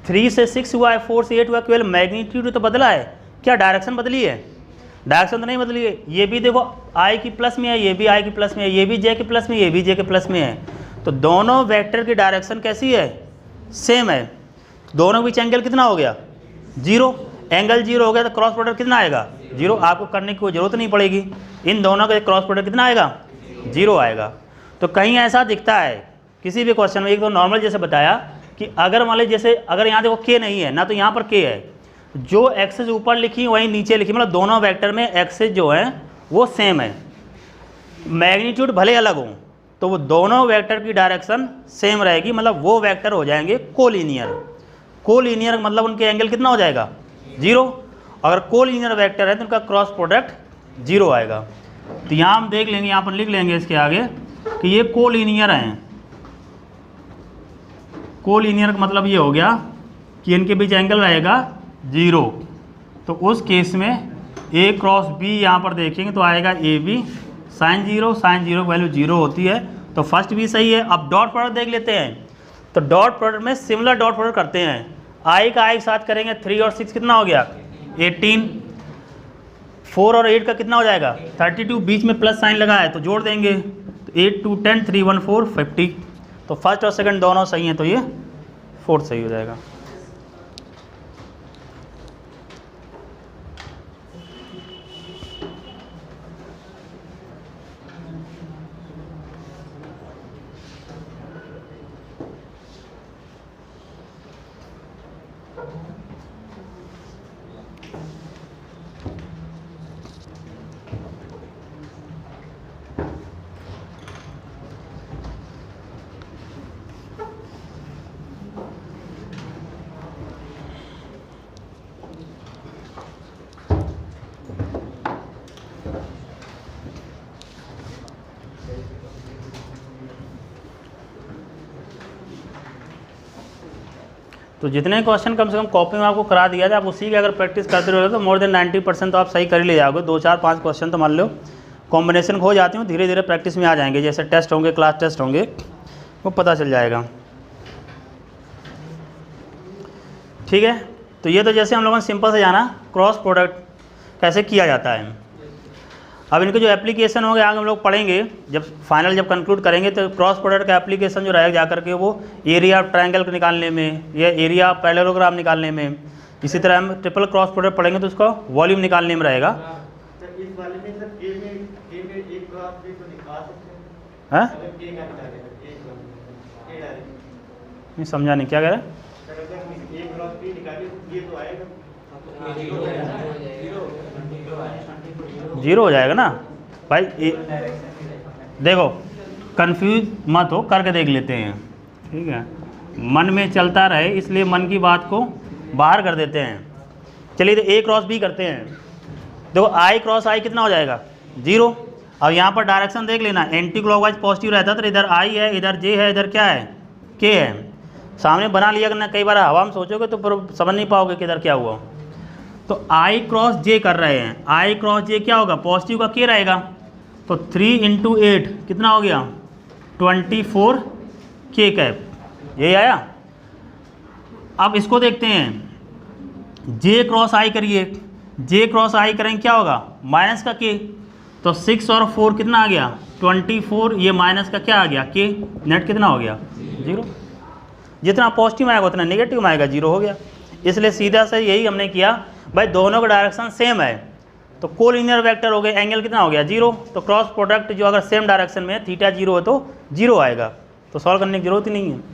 3 से 6 हुआ है, 4 से 8 हुआ, केवल मैग्नीट्यूड तो बदला है, क्या डायरेक्शन बदली है? डायरेक्शन तो नहीं बदली है। ये भी देखो आई की प्लस में है, ये भी आई की प्लस में है, ये भी जे के प्लस में, ये भी जे के प्लस में है। तो दोनों वेक्टर की डायरेक्शन कैसी है? सेम है। दोनों के बीच एंगल कितना हो गया? 0। एंगल 0 हो गया तो क्रॉस प्रोडक्ट कितना आएगा? 0। आपको करने की कोई ज़रूरत नहीं पड़ेगी। इन दोनों का क्रॉस प्रोडक्ट कितना आएगा? 0 आएगा। तो कहीं ऐसा दिखता है किसी भी क्वेश्चन में, एक तो नॉर्मल जैसे बताया कि अगर मान लीजिए जैसे अगर यहाँ देखो के नहीं है ना, तो यहाँ पर के है, जो एक्सेस ऊपर लिखी वहीं नीचे लिखी, मतलब दोनों वेक्टर में एक्सेस जो है वो सेम है। मैग्नीट्यूड भले अलग हो तो वो दोनों वेक्टर की डायरेक्शन सेम रहेगी, मतलब वो वेक्टर हो जाएंगे कोलिनियर। कोलिनियर मतलब उनके एंगल कितना हो जाएगा? 0। अगर कोलिनियर वेक्टर है तो उनका क्रॉस प्रोडक्ट 0 आएगा। तो यहाँ हम देख लेंगे, यहाँ पर लिख लेंगे इसके आगे कि ये कोलिनियर हैं। कोलिनियर का मतलब ये हो गया कि इनके बीच एंगल रहेगा 0। तो उस केस में ए क्रॉस बी यहाँ पर देखेंगे तो आएगा ए बी साइन 0। साइन 0 की वैल्यू 0 होती है, तो फर्स्ट भी सही है। अब डॉट प्रोडक्ट देख लेते हैं। तो डॉट प्रोडक्ट में सिमिलर डॉट प्रोडक्ट करते हैं। आई का आई के साथ करेंगे, 3 और 6 कितना हो गया? 18। 4 और 8 का कितना हो जाएगा? 32। बीच में प्लस साइन लगा है तो जोड़ देंगे, तो 8 2 10 3 1 4 50। तो फर्स्ट और सेकंड दोनों सही हैं, तो ये फोर्थ सही हो जाएगा। तो जितने क्वेश्चन कम से कम कॉपी में आपको करा दिया जाए, आप उसी की अगर प्रैक्टिस करते रहोगे तो मोर देन 90% तो आप सही कर ही ले जाओगे। 2 4 5 क्वेश्चन तो मान लो कॉम्बिनेशन हो जाती हूँ, धीरे धीरे प्रैक्टिस में आ जाएंगे। जैसे टेस्ट होंगे, क्लास टेस्ट होंगे, वो पता चल जाएगा। ठीक है, तो ये तो जैसे हम लोगों ने सिंपल से जाना क्रॉस प्रोडक्ट कैसे किया जाता है। अब इनके जो एप्लीकेशन होंगे आगे हम लोग पढ़ेंगे, जब फाइनल जब कंक्लूड करेंगे तो क्रॉस प्रोडक्ट का एप्लीकेशन जो रहेगा जा करके वो एरिया ऑफ ट्रायंगल को निकालने में या एरिया ऑफ पैरेललोग्राम निकालने में, इसी तरह हम ट्रिपल क्रॉस प्रोडक्ट पढ़ेंगे तो उसका वॉल्यूम निकालने में रहेगा। हाँ, नहीं समझा नहीं, क्या कह रहे हैं? जीरो हो जाएगा ना भाई। देखो कंफ्यूज मत हो, करके देख लेते हैं। ठीक है, मन में चलता रहे इसलिए मन की बात को बाहर कर देते हैं। चलिए तो ए क्रॉस बी करते हैं। देखो आई क्रॉस आई कितना हो जाएगा? 0। अब यहाँ पर डायरेक्शन देख लेना, एंटी क्लॉकवाइज पॉजिटिव रहता तो इधर आई है, इधर जे है, इधर क्या है? के है। सामने बना लिया करना, कई बार हवा में सोचोगे तो फिर समझ नहीं पाओगे कि इधर क्या हुआ। तो आई क्रॉस जे कर रहे हैं, आई क्रॉस जे क्या होगा? पॉजिटिव का के रहेगा, तो 3 × 8 कितना हो गया? 24 के कैप, यही आया। अब इसको देखते हैं, जे क्रॉस आई करिए, जे क्रॉस आई करेंगे क्या होगा? माइनस का के, तो 6 और 4 कितना आ गया? 24, ये माइनस का क्या आ गया? के, नेट कितना हो गया? 0। जितना पॉजिटिव आएगा उतना नेगेटिव आएगा, 0 हो गया। इसलिए सीधा से यही हमने किया भाई, दोनों का डायरेक्शन सेम है तो कोलिनियर वेक्टर हो गए, एंगल कितना हो गया? 0। तो क्रॉस प्रोडक्ट जो अगर सेम डायरेक्शन में है, थीटा 0 है तो 0 आएगा, तो सॉल्व करने की जरूरत ही नहीं है।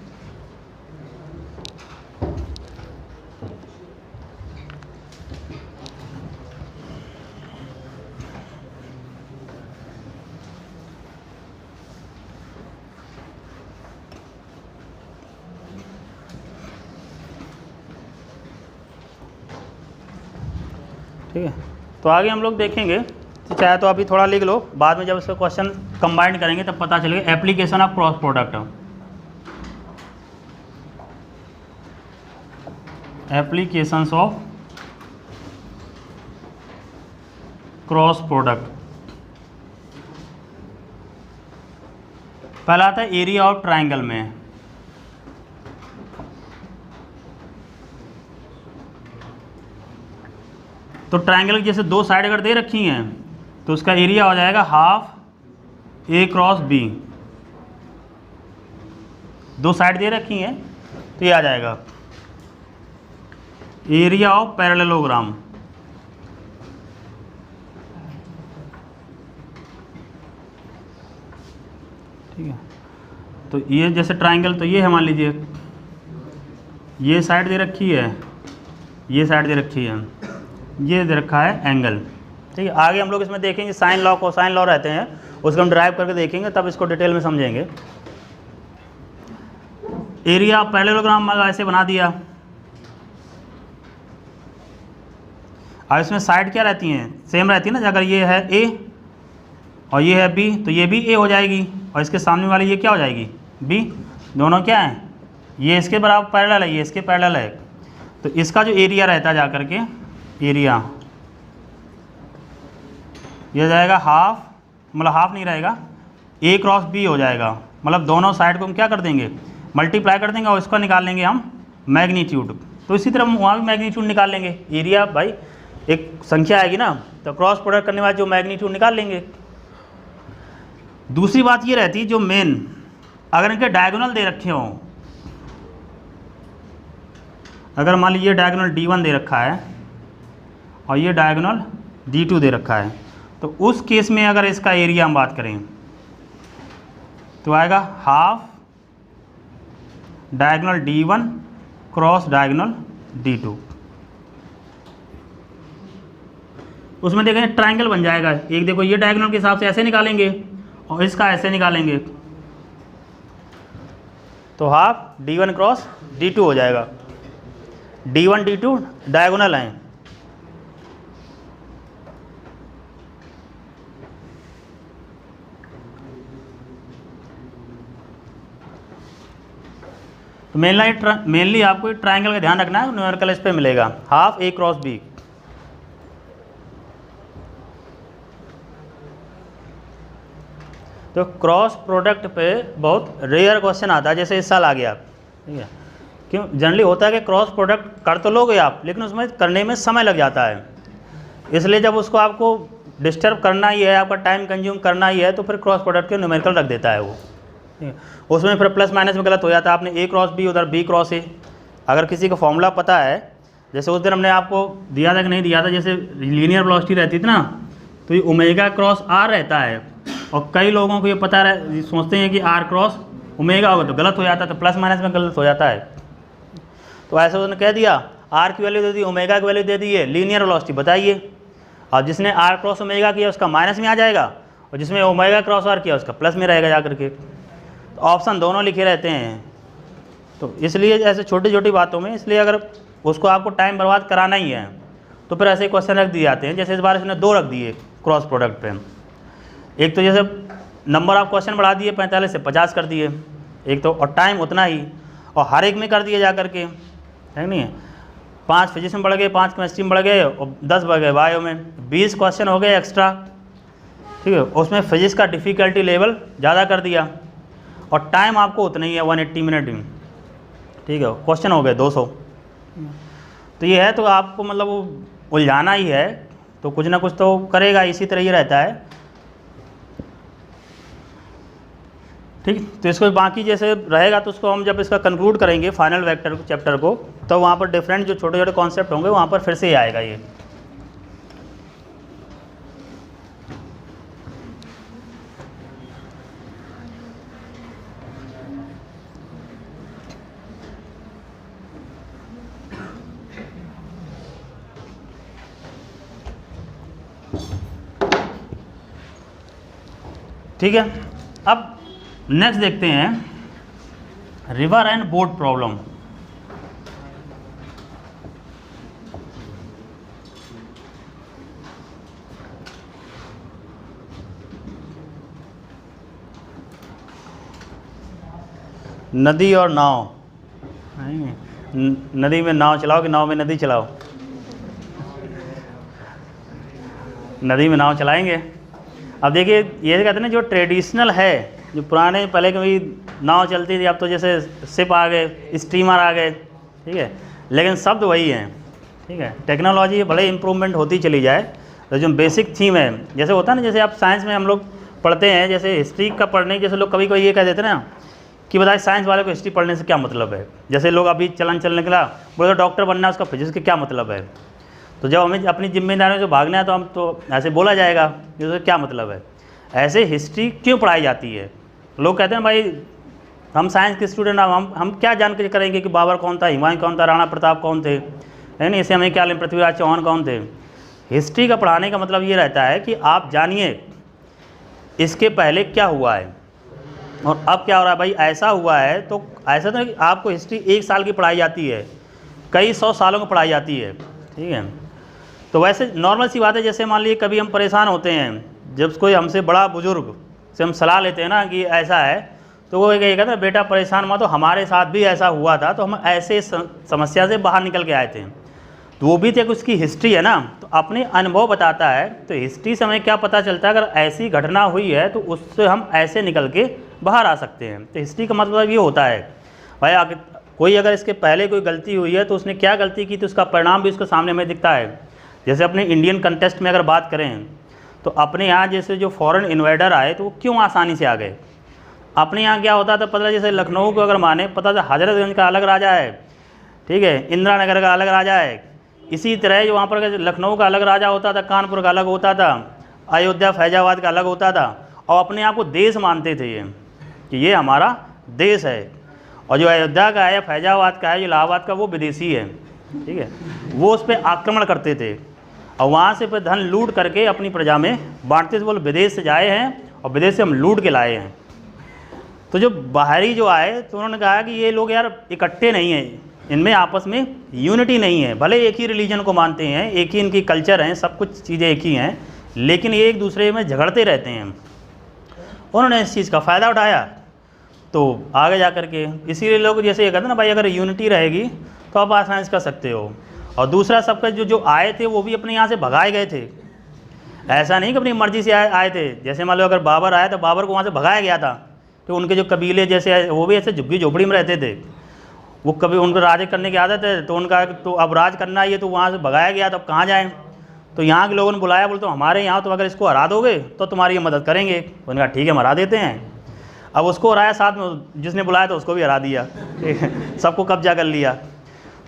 ठीक है, तो आगे हम लोग देखेंगे, चाहे तो अभी थोड़ा लिख लो, बाद में जब इसका क्वेश्चन कंबाइन करेंगे तब पता चलेगा। Application of cross product, applications of cross product. पहला आता है एरिया ऑफ ट्रायंगल में। तो ट्रायंगल की जैसे 2 साइड अगर दे रखी हैं तो उसका एरिया हो जाएगा हाफ ए क्रॉस बी। 2 साइड दे रखी हैं तो ये आ जाएगा एरिया ऑफ पैरेललोग्राम। ठीक है, तो ये जैसे ट्रायंगल तो ये है, मान लीजिए ये साइड दे रखी है, ये साइड दे रखी है, ये दे रखा है एंगल। ठीक है, आगे हम लोग इसमें देखेंगे साइन लॉ, कोसाइन लॉ रहते हैं, उसको हम ड्राइव करके देखेंगे, तब इसको डिटेल में समझेंगे। एरिया पैरेललोग्राम ऐसे बना दिया। अब इसमें साइड क्या रहती हैं? सेम रहती है ना। अगर ये है ए और ये है बी तो ये भी ए हो जाएगी, और इसके सामने वाली ये क्या हो जाएगी? बी। दोनों क्या हैं? ये इसके बराबर पैरेलल है, ये इसके पैरेलल है। तो इसका जो एरिया रहता है जाकर के, एरिया ये जाएगा हाफ, मतलब हाफ नहीं रहेगा, ए क्रॉस बी हो जाएगा। मतलब दोनों साइड को हम क्या कर देंगे? मल्टीप्लाई कर देंगे और इसका निकाल लेंगे हम मैग्नीट्यूड। तो इसी तरह हम वहाँ भी मैग्नीट्यूड निकाल लेंगे। एरिया भाई एक संख्या आएगी ना, तो क्रॉस प्रोडक्ट करने बाद जो मैग्नीट्यूड निकाल लेंगे। दूसरी बात ये रहती है जो मेन, अगर इनके डायगोनल दे रखे हों, अगर मान लीजिए डायगोनल D1 दे रखा है और ये डायगोनल D2 दे रखा है, तो उस केस में अगर इसका एरिया हम बात करें तो आएगा half diagonal D1 cross diagonal D2। उसमें देखेंगे ट्रायंगल बन जाएगा। एक देखो ये डायगोनल के हिसाब से ऐसे निकालेंगे और इसका ऐसे निकालेंगे, तो हाफ D1 क्रॉस D2 हो जाएगा। D1 D2 डायगोनल हैं, तो मेनली आपको ट्रायंगल का ध्यान रखना है, न्यूमेरिकल इस पे मिलेगा हाफ A क्रॉस B। तो क्रॉस प्रोडक्ट पे बहुत रेयर क्वेश्चन आता है, जैसे इस साल आ गया, ठीक है। क्यों जनरली होता है कि क्रॉस प्रोडक्ट कर तो लोगे आप, लेकिन उसमें करने में समय लग जाता है, इसलिए जब उसको आपको डिस्टर्ब करना ही है, आपका टाइम कंज्यूम करना ही है, तो फिर क्रॉस प्रोडक्ट के न्यूमेरिकल रख देता है वो, ठीक है। उसमें फिर प्लस माइनस में गलत हो जाता है, आपने A क्रॉस B उधर B क्रॉस A। अगर किसी को फॉर्मूला पता है, जैसे उस दिन हमने आपको दिया था कि नहीं दिया था, जैसे लीनियर वेलोसिटी रहती थी ना, तो ये ओमेगा क्रॉस R रहता है, और कई लोगों को ये पता सोचते हैं कि R क्रॉस ओमेगा होगा, तो गलत हो जाता है, तो प्लस माइनस में गलत हो जाता है। तो ऐसे उन्होंने कह दिया R की वैल्यू दे दी, ओमेगा की वैल्यू दे दी है, लीनियर वेलोसिटी बताइए। और जिसने R क्रॉस ओमेगा किया उसका माइनस में आ जाएगा, और जिसमें ओमेगा क्रॉस R किया उसका प्लस में रहेगा जा करके। तो ऑप्शन दोनों लिखे रहते हैं, तो इसलिए ऐसे छोटी छोटी बातों में, इसलिए अगर उसको आपको टाइम बर्बाद कराना ही है तो फिर ऐसे क्वेश्चन रख दिए जाते हैं। जैसे इस बार इसने 2 रख दिए क्रॉस प्रोडक्ट पे, एक तो जैसे नंबर ऑफ क्वेश्चन बढ़ा दिए 45 से 50 कर दिए, एक तो, और टाइम उतना ही, और हर एक में कर दिए जा करके, है नहीं। 5 फिजिक्स में बढ़ गए, 5 केमिस्ट्री में बढ़ गए, और 10 बढ़ गए बायो में, 20 क्वेश्चन हो गए एक्स्ट्रा, ठीक है। उसमें फिजिक्स का डिफ़िकल्टी लेवल ज़्यादा कर दिया, और टाइम आपको उतना ही है 180 मिनट में, ठीक है। क्वेश्चन हो गए 200। तो ये है, तो आपको मतलब वो उलझाना ही है, तो कुछ ना कुछ तो करेगा, इसी तरह ही रहता है, ठीक। तो इसको बाकी जैसे रहेगा, तो उसको हम जब इसका कंक्लूड करेंगे फाइनल वेक्टर चैप्टर को, तो वहाँ पर डिफरेंट जो छोटे छोटे कॉन्सेप्ट होंगे वहाँ पर फिर से ही आएगा ये। ठीक है, अब नेक्स्ट देखते हैं रिवर एंड बोट प्रॉब्लम। नदी और नाव, नदी में नाव चलाओ कि नाव में नदी चलाओ? नदी में नाव चलाएंगे। अब देखिए ये कहते हैं ना, जो ट्रेडिशनल है, जो पुराने पहले कभी नाव चलती थी, अब तो जैसे शिप आ गए, स्टीमर आ गए, ठीक है, लेकिन शब्द वही हैं, ठीक है। टेक्नोलॉजी भले इम्प्रूवमेंट होती चली जाए, तो जो बेसिक थीम है, जैसे होता है ना, जैसे आप साइंस में हम लोग पढ़ते हैं, जैसे हिस्ट्री का पढ़ने, जैसे लोग कभी कभी ये कह देते हैं ना कि बताइए साइंस वाले को हिस्ट्री पढ़ने से क्या मतलब है। जैसे लोग अभी चलने के बोले डॉक्टर बनना है, उसका फिजिक्स का क्या मतलब है। तो जब हमें अपनी जिम्मेदारियों से भागना है, तो हम तो ऐसे बोला जाएगा कि उसका क्या मतलब है। ऐसे हिस्ट्री क्यों पढ़ाई जाती है? लोग कहते हैं भाई हम साइंस के स्टूडेंट, हम क्या जानकारी करेंगे कि बाबर कौन था, हुमायूं कौन था, राणा प्रताप कौन थे, है नहीं, इसे हमें क्या लें, पृथ्वीराज चौहान कौन थे। हिस्ट्री का पढ़ाने का मतलब ये रहता है कि आप जानिए इसके पहले क्या हुआ है और अब क्या हो रहा है। भाई ऐसा हुआ है, तो ऐसा तो आपको हिस्ट्री 1 साल की पढ़ाई जाती है, कई 100 सालों की पढ़ाई जाती है, ठीक है। तो वैसे नॉर्मल सी बात है, जैसे मान लीजिए कभी हम परेशान होते हैं, जब कोई हमसे बड़ा बुजुर्ग से हम सलाह लेते हैं ना कि ऐसा है, तो वो ये कहता है बेटा परेशान मत हो, हमारे साथ भी ऐसा हुआ था, तो हम ऐसे समस्या से बाहर निकल के आए थे। तो वो भी तो एक उसकी हिस्ट्री है ना, तो अपने अनुभव बताता है। तो हिस्ट्री से हमें क्या पता चलता है, अगर ऐसी घटना हुई है तो उससे हम ऐसे निकल के बाहर आ सकते हैं। तो हिस्ट्री का मतलब ये होता है भाई कोई अगर इसके पहले कोई गलती हुई है तो उसने क्या गलती की, तो उसका परिणाम भी उसके सामने हमें दिखता है। जैसे अपने इंडियन कंटेस्ट में अगर बात करें, तो अपने यहाँ जैसे जो फॉरेन इन्वेडर आए तो वो क्यों आसानी से आ गए। अपने यहाँ क्या होता था पता, जैसे लखनऊ को अगर माने, पता था हजरतगंज का अलग राजा है, ठीक है, इंदिरा नगर का अलग राजा है। इसी तरह जो वहाँ पर लखनऊ का अलग राजा होता था, कानपुर का अलग होता था, अयोध्या फैजाबाद का अलग होता था, और अपने आप को देश मानते थे ये कि ये हमारा देश है। और जो अयोध्या का है, फैजाबाद का है, जो इलाहाबाद का, वो विदेशी है। ठीक है, वो उस पर आक्रमण करते थे और वहाँ से फिर धन लूट करके अपनी प्रजा में बांटते थे। बोले विदेश से आए हैं और विदेश से हम लूट के लाए हैं। तो जो बाहरी जो आए तो उन्होंने कहा कि ये लोग यार इकट्ठे नहीं हैं, इनमें आपस में यूनिटी नहीं है, भले एक ही रिलीजन को मानते हैं, एक ही इनकी कल्चर हैं, सब कुछ चीज़ें एक ही हैं, लेकिन ये एक दूसरे में झगड़ते रहते हैं। उन्होंने इस चीज़ का फ़ायदा उठाया तो आगे जा कर के इसीलिए लोग जैसे ये कहते हैं ना भाई अगर यूनिटी रहेगी तो आप आसानी से कर सकते हो। और दूसरा सबका जो आए थे वो भी अपने यहाँ से भगाए गए थे, ऐसा नहीं कि अपनी मर्ज़ी से आए थे। जैसे मान लो अगर बाबर आए तो बाबर को वहाँ से भगाया गया था, तो उनके जो कबीले जैसे वो भी ऐसे झुग्गी झोपड़ी में रहते थे, वो कभी उनको राज करने की आदत है, तो उनका तो अब राज करना ही है, तो वहाँ से भगाया गया, तो अब कहाँ जाएँ। तो यहाँ के लोगों ने बुलाया, बोलते हमारे यहाँ तो अगर इसको हरा दोगे तो तुम्हारी ये मदद करेंगे। उन्होंने कहा ठीक है, हम हरा देते हैं। अब उसको हराया, साथ में जिसने बुलाया तो उसको भी हरा दिया, सबको कब्जा कर लिया।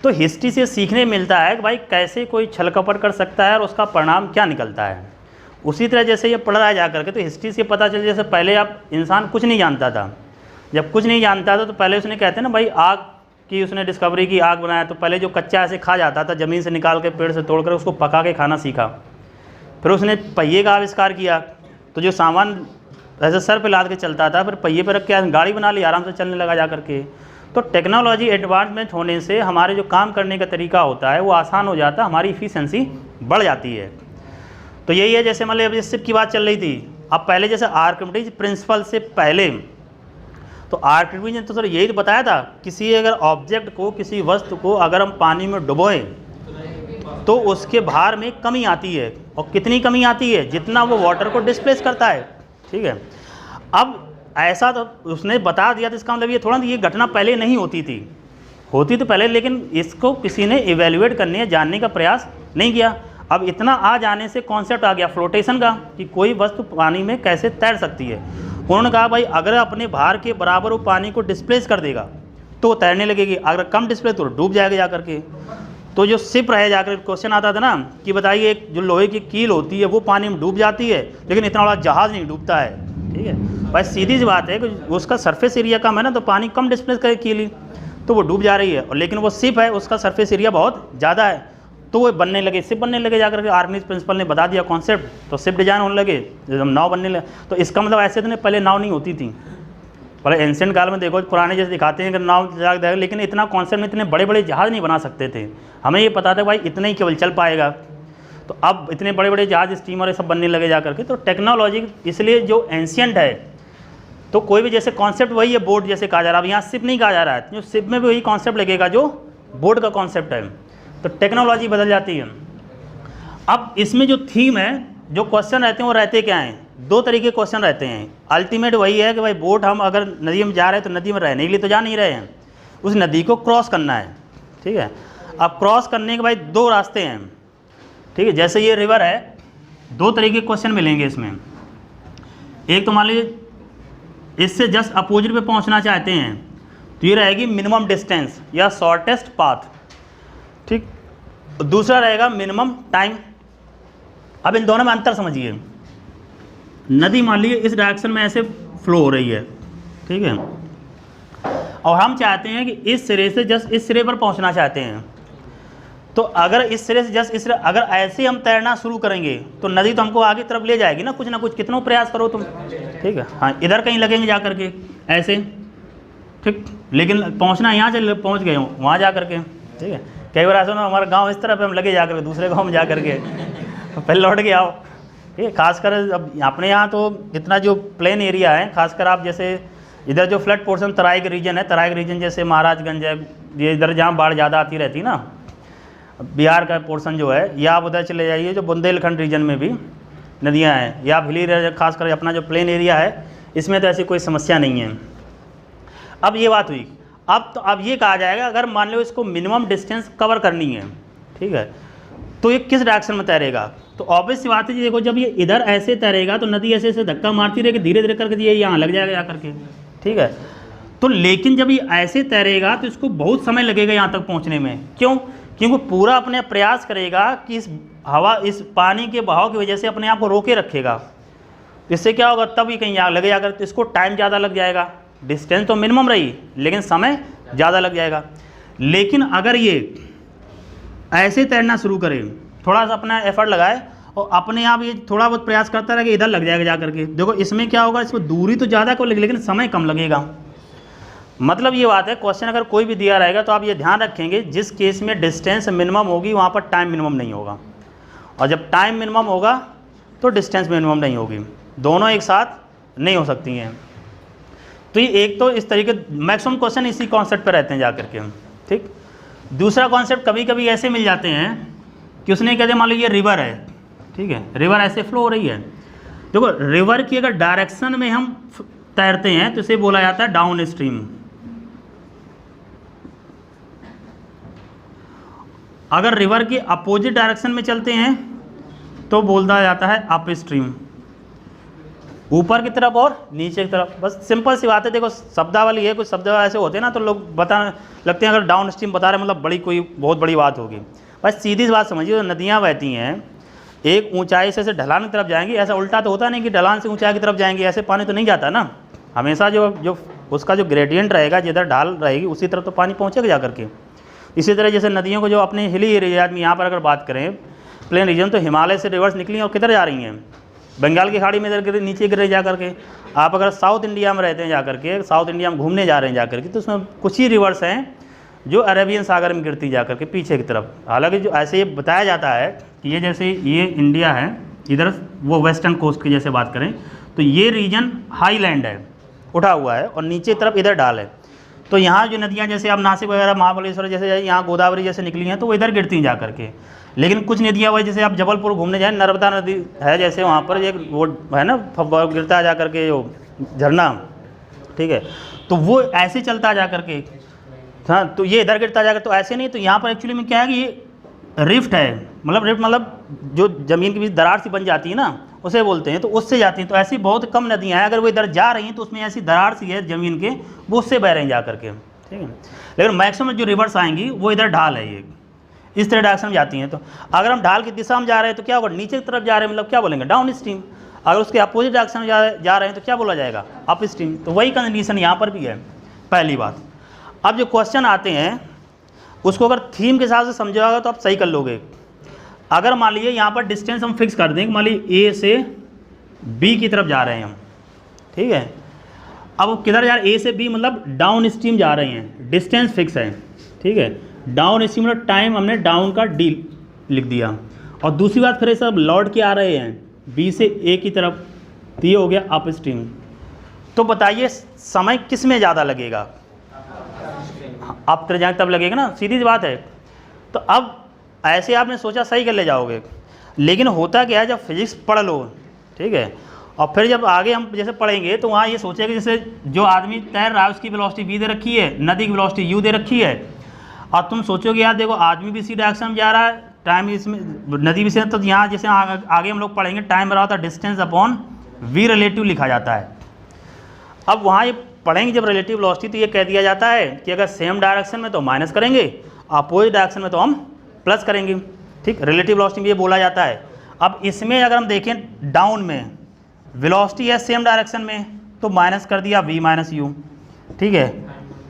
तो हिस्ट्री से सीखने मिलता है कि भाई कैसे कोई छल कपट कर सकता है और उसका परिणाम क्या निकलता है। उसी तरह जैसे ये पढ़ रहा है जा करके तो हिस्ट्री से पता चल, जैसे पहले आप इंसान कुछ नहीं जानता था, जब कुछ नहीं जानता था तो पहले उसने कहते हैं ना भाई आग की उसने डिस्कवरी की, आग बनाया, तो पहले जो कच्चा ऐसे खा जाता था, ज़मीन से निकाल के पेड़ से तोड़कर उसको पका के खाना सीखा। फिर उसने पहिए का आविष्कार किया, तो जो सामान ऐसे सर पे लाद के चलता था फिर पहिए पर रख के गाड़ी बना ली, आराम से चलने लगा जा करके। तो टेक्नोलॉजी एडवांसमेंट होने से हमारे जो काम करने का तरीका होता है वो आसान हो जाता है, हमारी इफ़िशेंसी बढ़ जाती है। तो यही है, जैसे मतलब अभी शिप की बात चल रही थी, अब पहले जैसे आर्किमिडीज प्रिंसिपल से पहले तो आर्किमिडीज ने तो सर यही तो बताया था, किसी अगर ऑब्जेक्ट को, किसी वस्तु को अगर हम पानी में डुबोएं तो उसके भार में कमी आती है, और कितनी कमी आती है, जितना वो वाटर को डिस्प्लेस करता है। ठीक है, अब ऐसा तो उसने बता दिया, तो इसका मतलब ये थोड़ा ये घटना पहले नहीं होती थी, होती तो पहले, लेकिन इसको किसी ने इवेल्युएट करने जानने का प्रयास नहीं किया। अब इतना आ जाने से कॉन्सेप्ट आ गया फ्लोटेशन का, कि कोई वस्तु पानी में कैसे तैर सकती है। उन्होंने कहा भाई अगर अपने भार के बराबर वो पानी को डिस्प्लेस कर देगा तो वो तैरने लगेगी, अगर कम डिस्प्लेस तो डूब जाएगा जा करके। तो जो शिप रहे जाकर क्वेश्चन आता था ना कि बताइए एक जो लोहे की कील होती है वो पानी में डूब जाती है, लेकिन इतना बड़ा जहाज़ नहीं डूबता है। ठीक है भाई, सीधी सी बात है कि उसका सरफेस एरिया कम है ना, तो पानी कम डिस्प्लेस करे कीली तो वो डूब जा रही है, और लेकिन वो शिप है उसका सरफेस एरिया बहुत ज़्यादा है, तो वो बनने लगे, शिप बनने लगे जाकर के। आर्किमिडीज प्रिंसिपल ने बता दिया कॉन्सेप्ट, तो शिप डिजाइन होने लगे, जब नाव बनने लगे। तो इसका मतलब ऐसे तो नहीं पहले नाव नहीं होती थी, पहले एंशिएंट काल में देखो पुराने जैसे दिखाते हैं कि नाव जाकर, लेकिन इतना कॉन्सेप्ट में इतने बड़े बड़े जहाज़ नहीं बना सकते थे। हमें ये पता था भाई इतना ही केवल चल पाएगा, तो अब इतने बड़े बड़े जहाज़, स्टीमर ये सब बनने लगे जा करके। तो टेक्नोलॉजी इसलिए जो एंशिएंट है, तो कोई भी जैसे कॉन्सेप्ट वही है, बोट जैसे कहा जा रहा है, अब यहाँ शिप नहीं कहा जा रहा है, जो शिप में भी वही कॉन्सेप्ट लगेगा जो बोट का कॉन्सेप्ट है। तो टेक्नोलॉजी बदल जाती है। अब इसमें जो थीम है, जो क्वेश्चन रहते हैं वो रहते क्या हैं, दो तरीके के क्वेश्चन रहते हैं। अल्टीमेट वही है कि भाई बोट हम अगर नदी में जा रहे हैं तो नदी में रहने के लिए तो जा नहीं रहे हैं, उस नदी को क्रॉस करना है। ठीक है, अब क्रॉस करने के भाई दो रास्ते हैं। ठीक है, जैसे ये रिवर है, दो तरीके के क्वेश्चन मिलेंगे इसमें। एक तो मान लीजिए इससे जस्ट अपोजिट पे पहुंचना चाहते हैं, तो ये रहेगी मिनिमम डिस्टेंस या शॉर्टेस्ट पाथ। ठीक, दूसरा रहेगा मिनिमम टाइम। अब इन दोनों में अंतर समझिए। नदी मान लीजिए इस डायरेक्शन में ऐसे फ्लो हो रही है, ठीक है, और हम चाहते हैं कि इस सिरे से जस्ट इस सिरे पर पहुंचना चाहते हैं। तो अगर इस सिरे से जस्ट इस सिरे, अगर ऐसे हम तैरना शुरू करेंगे तो नदी तो हमको आगे तरफ ले जाएगी ना, कुछ कितना प्रयास करो तुम। ठीक है, हाँ, इधर कहीं लगेंगे जा करके ऐसे, ठीक, लेकिन पहुंचना यहाँ से पहुंच गए हो वहाँ जा करके। ठीक है, कई बार ऐसा ना हमारा गांव इस तरफ हम लगे जा करके दूसरे गांव में जा करके पहले लौट के आओ। ठीक है, खासकर अब अपने यहाँ तो इतना जो प्लेन एरिया है, खासकर आप जैसे इधर जो फ्लड पोर्शन तराई रीजन है, तराई रीजन जैसे महाराजगंज है, ये इधर जहाँ बाढ़ ज़्यादा आती रहती है ना, बिहार का पोर्शन जो है, या आप उधर चले जाइए जो बुंदेलखंड रीजन में भी नदियाँ हैं, या हिली खासकर अपना जो प्लेन एरिया है, इसमें तो ऐसी कोई समस्या नहीं है। अब ये बात हुई। अब ये कहा जाएगा अगर मान लो इसको मिनिमम डिस्टेंस कवर करनी है, ठीक है, तो ये किस डायरेक्शन में तैरेगा। तो ऑब्वियस सी बात है, देखो जब ये इधर ऐसे तैरेगा तो नदी ऐसे ऐसे धक्का मारती रहेगी, धीरे धीरे करके ये यहाँ लग जाएगा जा करके। ठीक है, तो लेकिन जब ये ऐसे तैरेगा तो इसको बहुत समय लगेगा यहाँ तक पहुँचने में। क्यों? क्योंकि पूरा अपने प्रयास करेगा कि इस हवा, इस पानी के बहाव की वजह से अपने आप को रोके रखेगा। इससे क्या होगा, तब ये कहीं यहाँ लगे जाकर, तो इसको टाइम ज़्यादा लग जाएगा। डिस्टेंस तो मिनिमम रही लेकिन समय ज़्यादा लग जाएगा। लेकिन अगर ये ऐसे तैरना शुरू करे, थोड़ा सा अपना एफर्ट लगाए और अपने आप ये थोड़ा बहुत प्रयास करता रहे कि इधर लग जाएगा जा करके। देखो इसमें क्या होगा, इसमें दूरी तो ज़्यादा को लेकिन समय कम लगेगा। मतलब ये बात है, क्वेश्चन अगर कोई भी दिया रहेगा तो आप ये ध्यान रखेंगे जिस केस में डिस्टेंस मिनिमम होगी वहाँ पर टाइम मिनिमम नहीं होगा, और जब टाइम मिनिमम होगा तो डिस्टेंस मिनिमम नहीं होगी, दोनों एक साथ नहीं हो सकती हैं। तो ये एक तो इस तरीके मैक्सिमम क्वेश्चन इसी कॉन्सेप्ट पे रहते हैं जा करके, ठीक। दूसरा कॉन्सेप्ट कभी कभी ऐसे मिल जाते हैं कि उसने कहते मान लो ये रिवर है, ठीक है, रिवर ऐसे फ्लो हो रही है। देखो रिवर की अगर डायरेक्शन में हम तैरते हैं तो इसे बोला जाता है डाउन स्ट्रीम। अगर रिवर की अपोजिट डायरेक्शन में चलते हैं तो बोला जाता है अप स्ट्रीम, ऊपर की तरफ और नीचे की तरफ। बस सिंपल सी बात है। देखो शब्दावली है, कुछ शब्द ऐसे होते हैं ना तो लोग बताने लगते हैं अगर डाउन स्ट्रीम बता रहे हैं मतलब बड़ी कोई बहुत बड़ी बात होगी। बस सीधी सी बात समझिए, नदियाँ बहती हैं एक ऊंचाई से ढलान की तरफ जाएंगी, ऐसा उल्टा तो होता नहीं कि ढलान से ऊंचाई की तरफ जाएंगी, ऐसे पानी तो नहीं जाता ना। हमेशा जो उसका जो ग्रेडियंट रहेगा, जिधर ढाल रहेगी उसी तरफ तो पानी पहुँचेगा जा करके। इसी तरह जैसे नदियों को जो अपने हिली एरिया में यहाँ पर अगर बात करें प्लेन रीजन, तो हिमालय से रिवर्स निकली और किधर जा रही हैं, बंगाल की खाड़ी में इधर गिर नीचे गिर रही जा करके। आप अगर साउथ इंडिया में रहते हैं जा करके, साउथ इंडिया में घूमने जा रहे हैं जा करके, तो उसमें कुछ ही रिवर्स हैं जो अरेबियन सागर में गिरती जा करके पीछे की तरफ। हालांकि जो ऐसे ये बताया जाता है कि ये जैसे ये इंडिया है, इधर वो वेस्टर्न कोस्ट की जैसे बात करें तो ये रीजन हाई लैंड है, उठा हुआ है, और नीचे तरफ इधर ढाल है। तो यहाँ जो नदियाँ जैसे अब नासिक वगैरह महाबलेश्वर जैसे यहाँ गोदावरी जैसे निकली हैं तो वो इधर गिरती हैं जा करके। लेकिन कुछ नदियाँ वही जैसे आप जबलपुर घूमने जाएँ, नर्मदा नदी है जैसे वहाँ पर एक वो है ना गिरता है जा करके जो झरना, ठीक है, तो वो ऐसे चलता जा करके, हाँ, तो ये इधर गिरता जाकर। तो ऐसे नहीं, तो यहाँ पर एक्चुअली में क्या है कि ये रिफ्ट है, मतलब रिफ्ट मतलब जो ज़मीन के बीच दरार सी बन जाती है ना उसे बोलते हैं, तो उससे जाती हैं। तो ऐसी बहुत कम नदियाँ हैं, अगर वो इधर जा रही हैं तो उसमें ऐसी दरार सी है ज़मीन के, वो उससे बह रही हैं जा करके, ठीक है। लेकिन मैक्सिमम जो रिवर्स आएंगी वो इधर ढाल है, ये इस तरह डायरेक्शन में जाती हैं। तो अगर हम ढाल की दिशा में जा रहे हैं तो क्या होगा, नीचे की तरफ जा रहे हैं मतलब क्या बोलेंगे, डाउन स्ट्रीम। अगर उसके अपोजिट डायरेक्शन में जा रहे हैं तो क्या बोला जाएगा, अप स्ट्रीम। तो वही कंडीशन यहाँ पर भी है, पहली बात। अब जो क्वेश्चन आते हैं उसको अगर थीम के हिसाब से समझाओगे तो आप सही कर लोगे। अगर मान लीजिए यहाँ पर डिस्टेंस हम फिक्स कर दें, मान लीजिए ए से बी की तरफ जा रहे हैं हम, ठीक है। अब वो किधर जा रहे हैं, ए से बी मतलब डाउन स्ट्रीम जा रहे हैं, डिस्टेंस फिक्स है, ठीक है। डाउन स्ट्रीम मतलब टाइम हमने डाउन का डी लिख दिया। और दूसरी बात फिर सब लौट के आ रहे हैं बी से ए की तरफ, तो ये हो गया अप स्ट्रीम। तो बताइए समय किस में ज़्यादा लगेगा, आप तरह जाए तब लगेगा ना, सीधी सी बात है। तो अब ऐसे आपने सोचा सही कर ले जाओगे, लेकिन होता क्या है जब फिजिक्स पढ़ लो, ठीक है, और फिर जब आगे हम जैसे पढ़ेंगे तो वहाँ ये सोचेगा जैसे जो आदमी तैर रहा है उसकी वेलोसिटी v दे रखी है, नदी की वेलोसिटी u दे रखी है, और तुम सोचोगे यार देखो आदमी भी इसी डायरेक्शन में जा रहा है, टाइम इसमें नदी भी से, तो यहाँ जैसे आगे हम लोग पढ़ेंगे टाइम बराबर होता है डिस्टेंस अपॉन v रिलेटिव लिखा जाता है। अब वहाँ ये पढ़ेंगे जब रिलेटिव वेलोसिटी तो ये कह दिया जाता है कि अगर सेम डायरेक्शन में तो माइनस करेंगे, अपोजिट डायरेक्शन में तो हम प्लस करेंगे, ठीक। रिलेटिव वेलोसिटी में ये बोला जाता है। अब इसमें अगर हम देखें डाउन में वेलोसिटी है सेम डायरेक्शन में तो माइनस कर दिया v माइनस यू, ठीक है।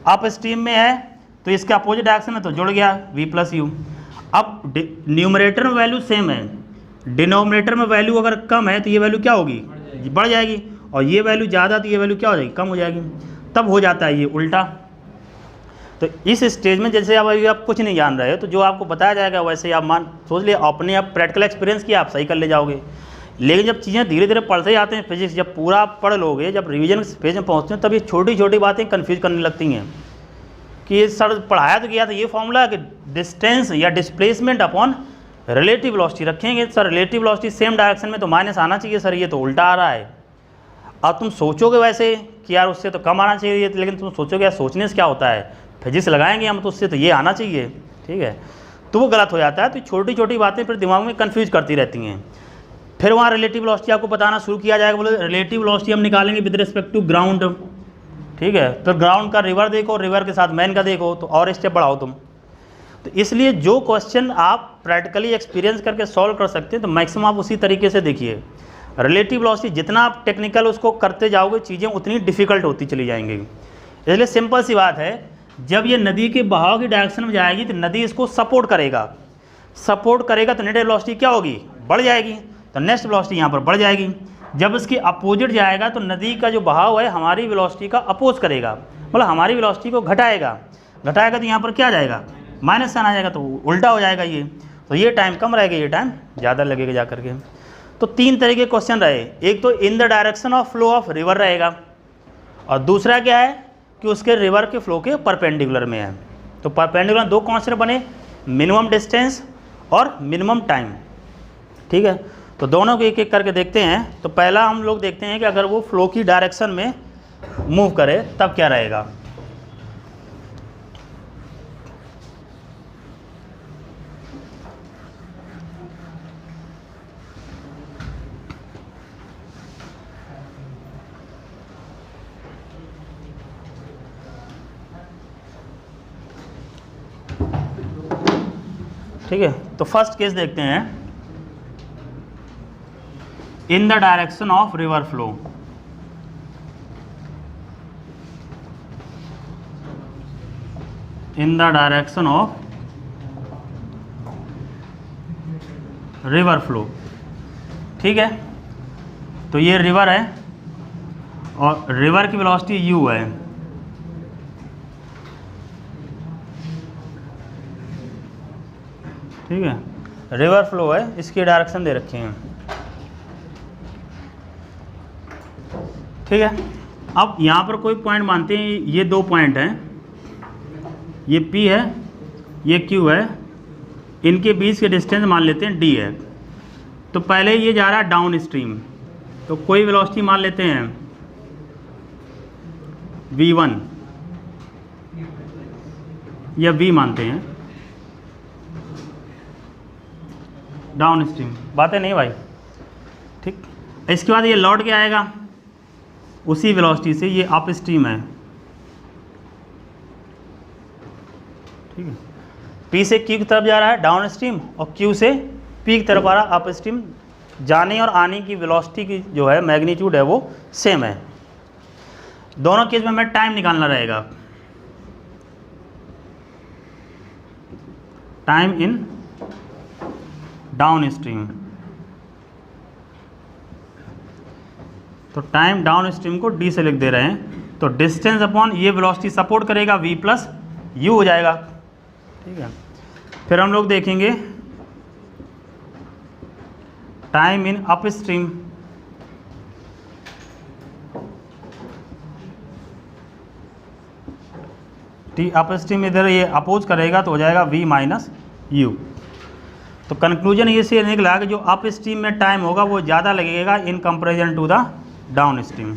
अप स्ट्रीम में है तो इसके अपोजिट डायरेक्शन में तो जुड़ गया v प्लस यू। अब न्यूमरेटर में वैल्यू सेम है, डिनोमिनेटर में वैल्यू अगर कम है तो ये वैल्यू क्या होगी, बढ़ जाएगी, और ये वैल्यू ज़्यादा तो ये वैल्यू क्या हो जाएगी, कम हो जाएगी। तब हो जाता है ये उल्टा। तो इस स्टेज में जैसे अभी आप कुछ नहीं जान रहे हो तो जो आपको बताया जाएगा वैसे आप सोच लिए, अपने आप प्रैक्टिकल एक्सपीरियंस किया आप सही कर ले जाओगे। लेकिन जब चीज़ें धीरे धीरे पढ़ते ही आते हैं फिजिक्स, जब पूरा पढ़ लोगे, जब रिवीजन फेज में पहुँचते हैं तब ये छोटी छोटी बातें कन्फ्यूज करने लगती हैं कि ये सर पढ़ाया तो गया था ये फॉर्मूला कि डिस्टेंस या डिस्प्लेसमेंट अपॉन रिलेटिव वेलोसिटी रखेंगे, sir relative velocity same direction में तो माइनस आना चाहिए, सर ये तो उल्टा आ रहा है। अब तुम सोचोगे वैसे कि यार उससे तो कम आना चाहिए, लेकिन तुम सोचोगे यार सोचने से क्या होता है, फिजिक्स लगाएंगे हम तो उससे तो ये आना चाहिए, ठीक है, तो वो गलत हो जाता है। तो छोटी छोटी बातें फिर दिमाग में कन्फ्यूज करती रहती हैं। फिर वहाँ रिलेटिव वेलोसिटी आपको बताना शुरू किया जाएगा, बोले रिलेटिव वेलोसिटी हम निकालेंगे विद रिस्पेक्ट टू ग्राउंड, ठीक है। तो ग्राउंड का रिवर देखो, रिवर के साथ मैन का देखो, तो और स्टेप बढ़ाओ तुम। तो इसलिए जो क्वेश्चन आप प्रैक्टिकली एक्सपीरियंस करके सॉल्व कर सकते हैं तो मैक्सिमम आप उसी तरीके से देखिए। रिलेटिव वेलोसिटी जितना आप टेक्निकल उसको करते जाओगे चीज़ें उतनी डिफ़िकल्ट होती चली जाएंगी। इसलिए सिंपल सी बात है, जब ये नदी के बहाव की डायरेक्शन में जाएगी तो नदी इसको सपोर्ट करेगा। सपोर्ट करेगा तो नेट वेलोसिटी क्या होगी, बढ़ जाएगी, तो नेक्स्ट वेलोसिटी यहाँ पर बढ़ जाएगी। जब इसकी अपोजिट जाएगा तो नदी का जो बहाव है हमारी वेलोसिटी का अपोज करेगा, मतलब हमारी वेलोसिटी को घटाएगा तो यहाँ पर क्या आ जाएगा, माइनस साइन आ जाएगा, तो उल्टा हो जाएगा ये, तो ये टाइम कम रहेगा, ये टाइम ज़्यादा लगेगा जा करके। तो 3 तरह के क्वेश्चन रहे, एक तो in the direction of flow of river रहेगा, और दूसरा क्या है कि उसके रिवर के फ्लो के परपेंडिकुलर में है। तो परपेंडिकुलर 2 कॉन्सेप्ट बने, मिनिमम डिस्टेंस और मिनिमम टाइम। ठीक है, तो दोनों को एक एक करके देखते हैं। तो पहला हम लोग देखते हैं कि अगर वो फ्लो की डायरेक्शन में मूव करे तब क्या रहेगा। ठीक है, तो फर्स्ट केस देखते हैं, in the direction of river flow. In the direction of river flow. ठीक है, तो ये रिवर है और रिवर की वेलोसिटी u है। ठीक है, रिवर फ्लो है, इसकी डायरेक्शन दे रखे हैं। ठीक है, अब यहाँ पर कोई पॉइंट मानते हैं, ये 2 पॉइंट हैं, ये P है, ये Q है, इनके बीच के डिस्टेंस मान लेते हैं D है। तो पहले ये जा रहा है डाउन स्ट्रीम, तो कोई वेलोसिटी मान लेते हैं v1 या v मानते हैं, डाउन स्ट्रीम, बातें नहीं भाई। ठीक, इसके बाद ये लौट के आएगा उसी वेलोसिटी से, ये अप स्ट्रीम है। ठीक है, P से Q की तरफ जा रहा है डाउन स्ट्रीम, और Q से P की तरफ आ रहा है अप स्ट्रीम। जाने और आने की वेलोसिटी की जो है मैग्नीट्यूड है वो सेम है। दोनों केस में हमें टाइम निकालना रहेगा, टाइम इन डाउन स्ट्रीम। तो टाइम डाउन स्ट्रीम को D से लिख दे रहे हैं, तो डिस्टेंस अपॉन ये वेलोसिटी सपोर्ट करेगा v प्लस u हो जाएगा। ठीक है, फिर हम लोग देखेंगे time in up stream. T up stream इधर ये अपोज करेगा तो हो जाएगा v माइनस u। तो कंक्लूजन ये से निकला कि जो अप स्ट्रीम में टाइम होगा वो ज़्यादा लगेगा in comparison to the downstream.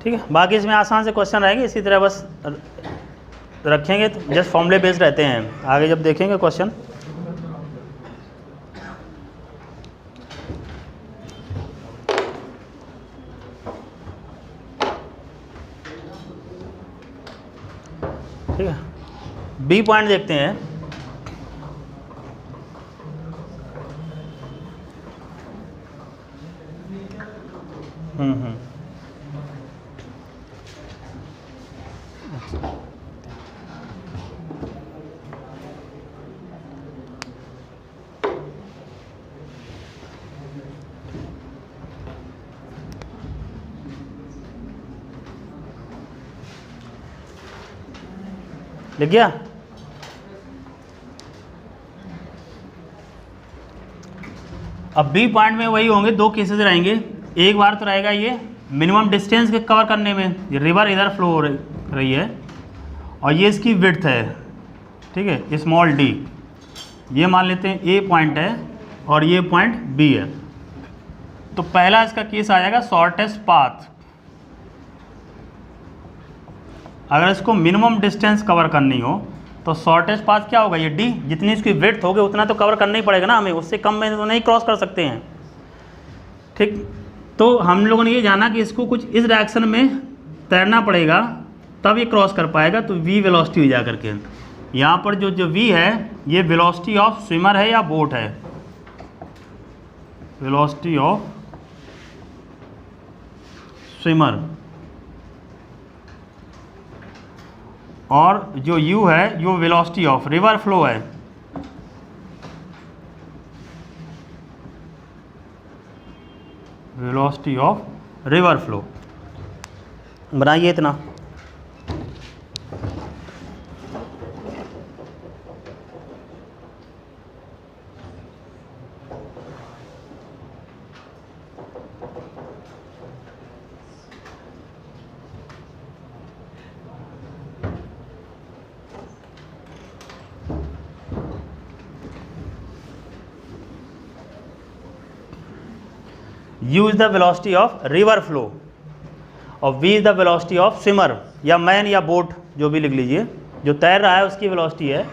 ठीक है, बाकी इसमें आसान से क्वेश्चन रहेंगे, इसी तरह बस रखेंगे, तो जस्ट फॉर्मूले बेस्ड रहते हैं। आगे जब देखेंगे क्वेश्चन ठीक है। बी पॉइंट देखते हैं, लिख गया। अब बी पॉइंट में वही होंगे, दो केसेस रहेंगे। एक बार तो रहेगा ये मिनिमम डिस्टेंस के कवर करने में, ये रिवर इधर फ्लो हो रही है और ये इसकी विड्थ है, ठीक है, स्मॉल डी। ये मान लेते हैं ए पॉइंट है और ये पॉइंट बी है। तो पहला इसका केस आ जाएगा शॉर्टेस्ट पाथ। अगर इसको मिनिमम डिस्टेंस कवर करनी हो तो शॉर्टेस्ट पाथ क्या होगा, ये डी। जितनी इसकी विड्थ होगी उतना तो कवर करना ही पड़ेगा ना हमें, उससे कम में तो नहीं क्रॉस कर सकते हैं, ठीक। तो हम लोगों ने ये जाना कि इसको कुछ इस डायरेक्शन में तैरना पड़ेगा तब ये क्रॉस कर पाएगा। तो वी वेलोसिटी हो जा करके यहाँ पर जो वी है ये वेलोसिटी ऑफ स्विमर है या बोट है, वेलोसिटी ऑफ स्विमर। और जो u है जो वेलोसिटी ऑफ रिवर फ्लो है, वेलोसिटी ऑफ रिवर फ्लो। बनाइए इतना। u is the velocity of river flow और v is the velocity of swimmer या मैन या बोट, जो भी लिख लीजिए, जो तैर रहा है उसकी वेलोसिटी है।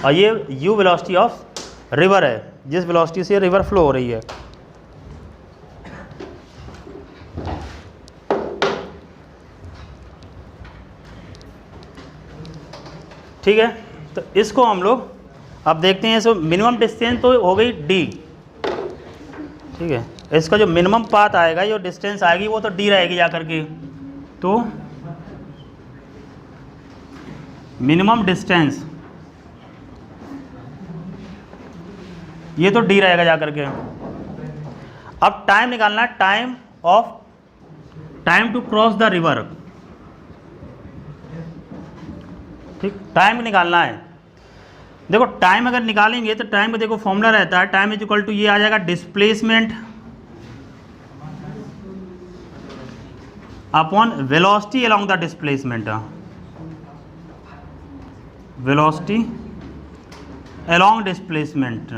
और ये u वेलोसिटी ऑफ रिवर है, जिस वेलोसिटी से रिवर फ्लो हो रही है। ठीक है, तो इसको हम लोग अब देखते हैं। सो मिनिमम डिस्टेंस तो हो गई d, ठीक है। इसका जो मिनिमम पाथ आएगा, जो डिस्टेंस आएगी वो तो डी रहेगी जा करके। तो मिनिमम डिस्टेंस ये तो डी रहेगा जा करके। अब टाइम निकालना है, time to cross the river, ठीक, टाइम निकालना है। देखो टाइम अगर निकालेंगे तो टाइम का देखो फॉर्मूला रहता है, टाइम इज इक्वल टू ये आ जाएगा displacement upon velocity along the displacement, velocity along displacement.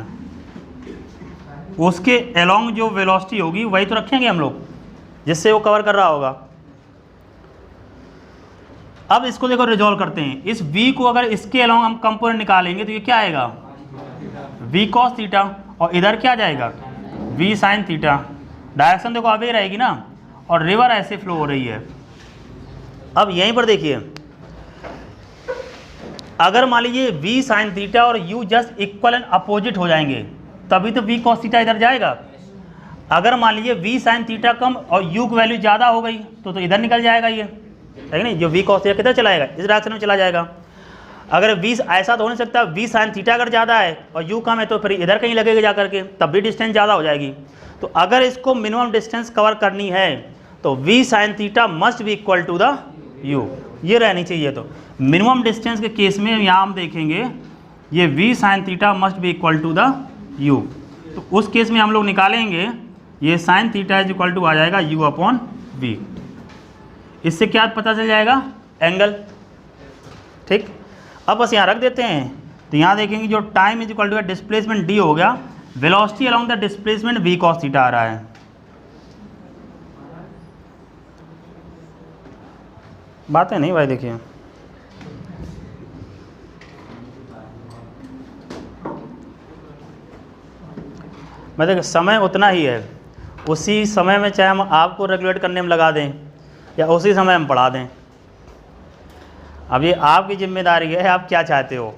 उसके अलोंग जो वेलोसिटी होगी वही तो रखेंगे हम लोग जिससे वो कवर कर रहा होगा। अब इसको देखो रिजॉल्व करते हैं। इस v को अगर इसके अलोंग हम कंपोनेंट निकालेंगे तो ये क्या आएगा, v cos थीटा, और इधर क्या जाएगा v sin थीटा। डायरेक्शन देखो अवे रहेगी ना, और रिवर ऐसे फ्लो हो रही है। अब यहीं पर देखिए, अगर मान लीजिए v sin थीटा और u just equal and opposite हो जाएंगे तभी तो v cos थीटा इधर जाएगा। अगर मान लीजिए v sin थीटा कम और u की वैल्यू ज़्यादा हो गई तो इधर निकल जाएगा ये, है नहीं। जो v cos थीटा किधर चला जाएगा, इस डायरेक्शन में चला जाएगा। अगर v ऐसा तो हो नहीं सकता, v sin थीटा अगर ज़्यादा है और u कम है तो फिर इधर कहीं लगेगा जा करके, तब भी डिस्टेंस ज़्यादा हो जाएगी। तो अगर इसको मिनिमम डिस्टेंस कवर करनी है तो v sin theta must be equal to the u, ये रहनी चाहिए। तो मिनिमम डिस्टेंस के केस में यहाँ हम देखेंगे ये v sin theta must be equal to the u। तो उस केस में हम लोग निकालेंगे ये sin theta is equal to आ जाएगा u अपॉन v। इससे क्या पता चल जाएगा, एंगल, ठीक। अब बस यहाँ रख देते हैं। तो यहाँ देखेंगे जो time is equal to displacement d हो गया, velocity along the displacement v cos theta आ रहा है। बात है नहीं भाई, देखिए मैं देखिए समय उतना ही है, उसी समय में चाहे हम आपको रेगुलेट करने में लगा दें या उसी समय हम पढ़ा दें। अब ये आपकी जिम्मेदारी है, आप क्या चाहते हो।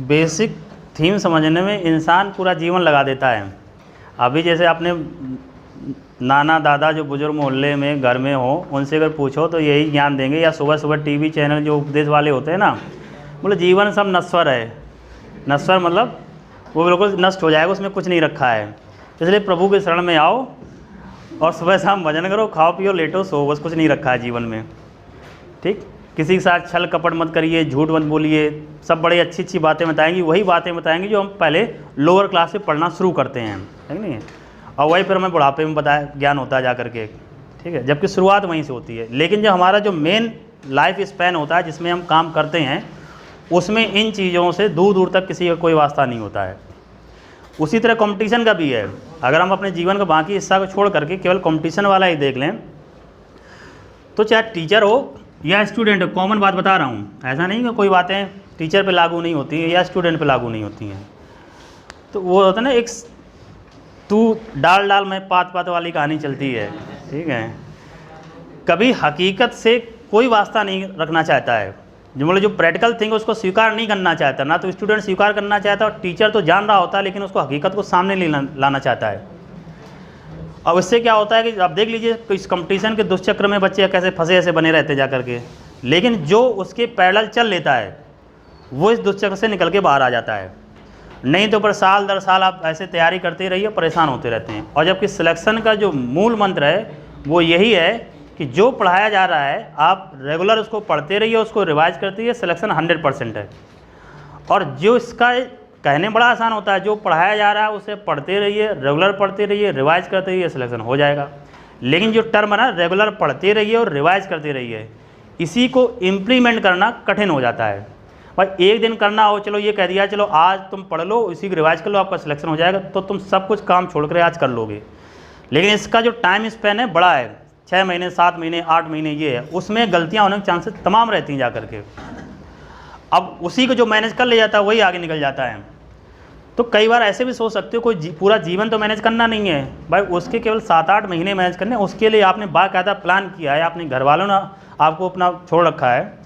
बेसिक थीम समझने में इंसान पूरा जीवन लगा देता है। अभी जैसे आपने नाना दादा जो बुजुर्ग मोहल्ले में घर में हो, उनसे अगर पूछो तो यही ज्ञान देंगे, या सुबह सुबह टीवी चैनल जो उपदेश वाले होते हैं ना, बोले जीवन सब नश्वर है। नश्वर मतलब वो बिल्कुल नष्ट हो जाएगा, उसमें कुछ नहीं रखा है। इसलिए प्रभु के शरण में आओ और सुबह शाम भजन करो, खाओ पियो लेटो सो, बस कुछ नहीं रखा है जीवन में। ठीक, किसी के साथ छल कपट मत करिए, झूठ मत बोलिए, सब बड़ी अच्छी अच्छी बातें बताएंगी, वही बातें बताएंगी जो हम पहले लोअर क्लास से पढ़ना शुरू करते हैं, है नहीं, और वही फिर हमें बुढ़ापे में बताया ज्ञान होता है जा करके। ठीक है, जबकि शुरुआत वहीं से होती है। लेकिन जो हमारा जो मेन लाइफ स्पैन होता है जिसमें हम काम करते हैं, उसमें इन चीज़ों से दूर दूर तक किसी का कोई वास्ता नहीं होता है। उसी तरह कंपटीशन का भी है। अगर हम अपने जीवन का बाकी हिस्सा को छोड़ करके केवल कंपटीशन वाला ही देख लें, तो चाहे टीचर हो या स्टूडेंट हो, कॉमन बात बता रहा हूँ, ऐसा नहीं कि कोई बातें टीचर पे लागू नहीं होती हैं या स्टूडेंट पे लागू नहीं होती हैं। तो वो होता है ना, एक तू डाल डाल में पात पात वाली कहानी चलती है। ठीक है, कभी हकीकत से कोई वास्ता नहीं रखना चाहता है, जो मतलब जो प्रैक्टिकल थिंग उसको स्वीकार नहीं करना चाहता, ना तो स्टूडेंट स्वीकार करना चाहता और टीचर तो जान रहा होता है लेकिन उसको हकीकत को सामने लाना चाहता है। अब इससे क्या होता है कि आप देख लीजिए इस कंपटीशन के दुष्चक्र में बच्चे कैसे फंसे ऐसे बने रहते जा करके, लेकिन जो उसके पैरेलल चल लेता है वो इस दुष्चक्र से निकल के बाहर आ जाता है। नहीं तो पर साल दर साल आप ऐसे तैयारी करते रहिए, परेशान होते रहते हैं। और जबकि सिलेक्शन का जो मूल मंत्र है वो यही है कि जो पढ़ाया जा रहा है आप रेगुलर उसको पढ़ते रहिए, उसको रिवाइज करते रहिए, सिलेक्शन 100% है। और जो इसका कहने बड़ा आसान होता है, जो पढ़ाया जा रहा है उसे पढ़ते रहिए, रेगुलर पढ़ते रहिए, रिवाइज करते रहिए, सिलेक्शन हो जाएगा। लेकिन जो टर्म है ना, रेगुलर पढ़ते रहिए और रिवाइज करते रहिए, इसी को इम्प्लीमेंट करना कठिन हो जाता है। भाई एक दिन करना हो, चलो ये कह दिया चलो आज तुम पढ़ लो, इसी को रिवाइज कर लो, आपका सिलेक्शन हो जाएगा, तो तुम सब कुछ काम छोड़ कर आज कर लोगे। लेकिन इसका जो टाइम स्पेन है बड़ा है, 6 महीने 7 महीने 8 महीने ये है, उसमें गलतियाँ होने के चांसेस तमाम रहती हैं जा करके। अब उसी को जो मैनेज कर ले जाता है वही आगे निकल जाता है। तो कई बार ऐसे भी सोच सकते हो कोई पूरा जीवन तो मैनेज करना नहीं है भाई, उसके केवल 7-8 महीने मैनेज करने, उसके लिए आपने बाकायदा प्लान किया है, अपने घर वालों ने आपको अपना छोड़ रखा है।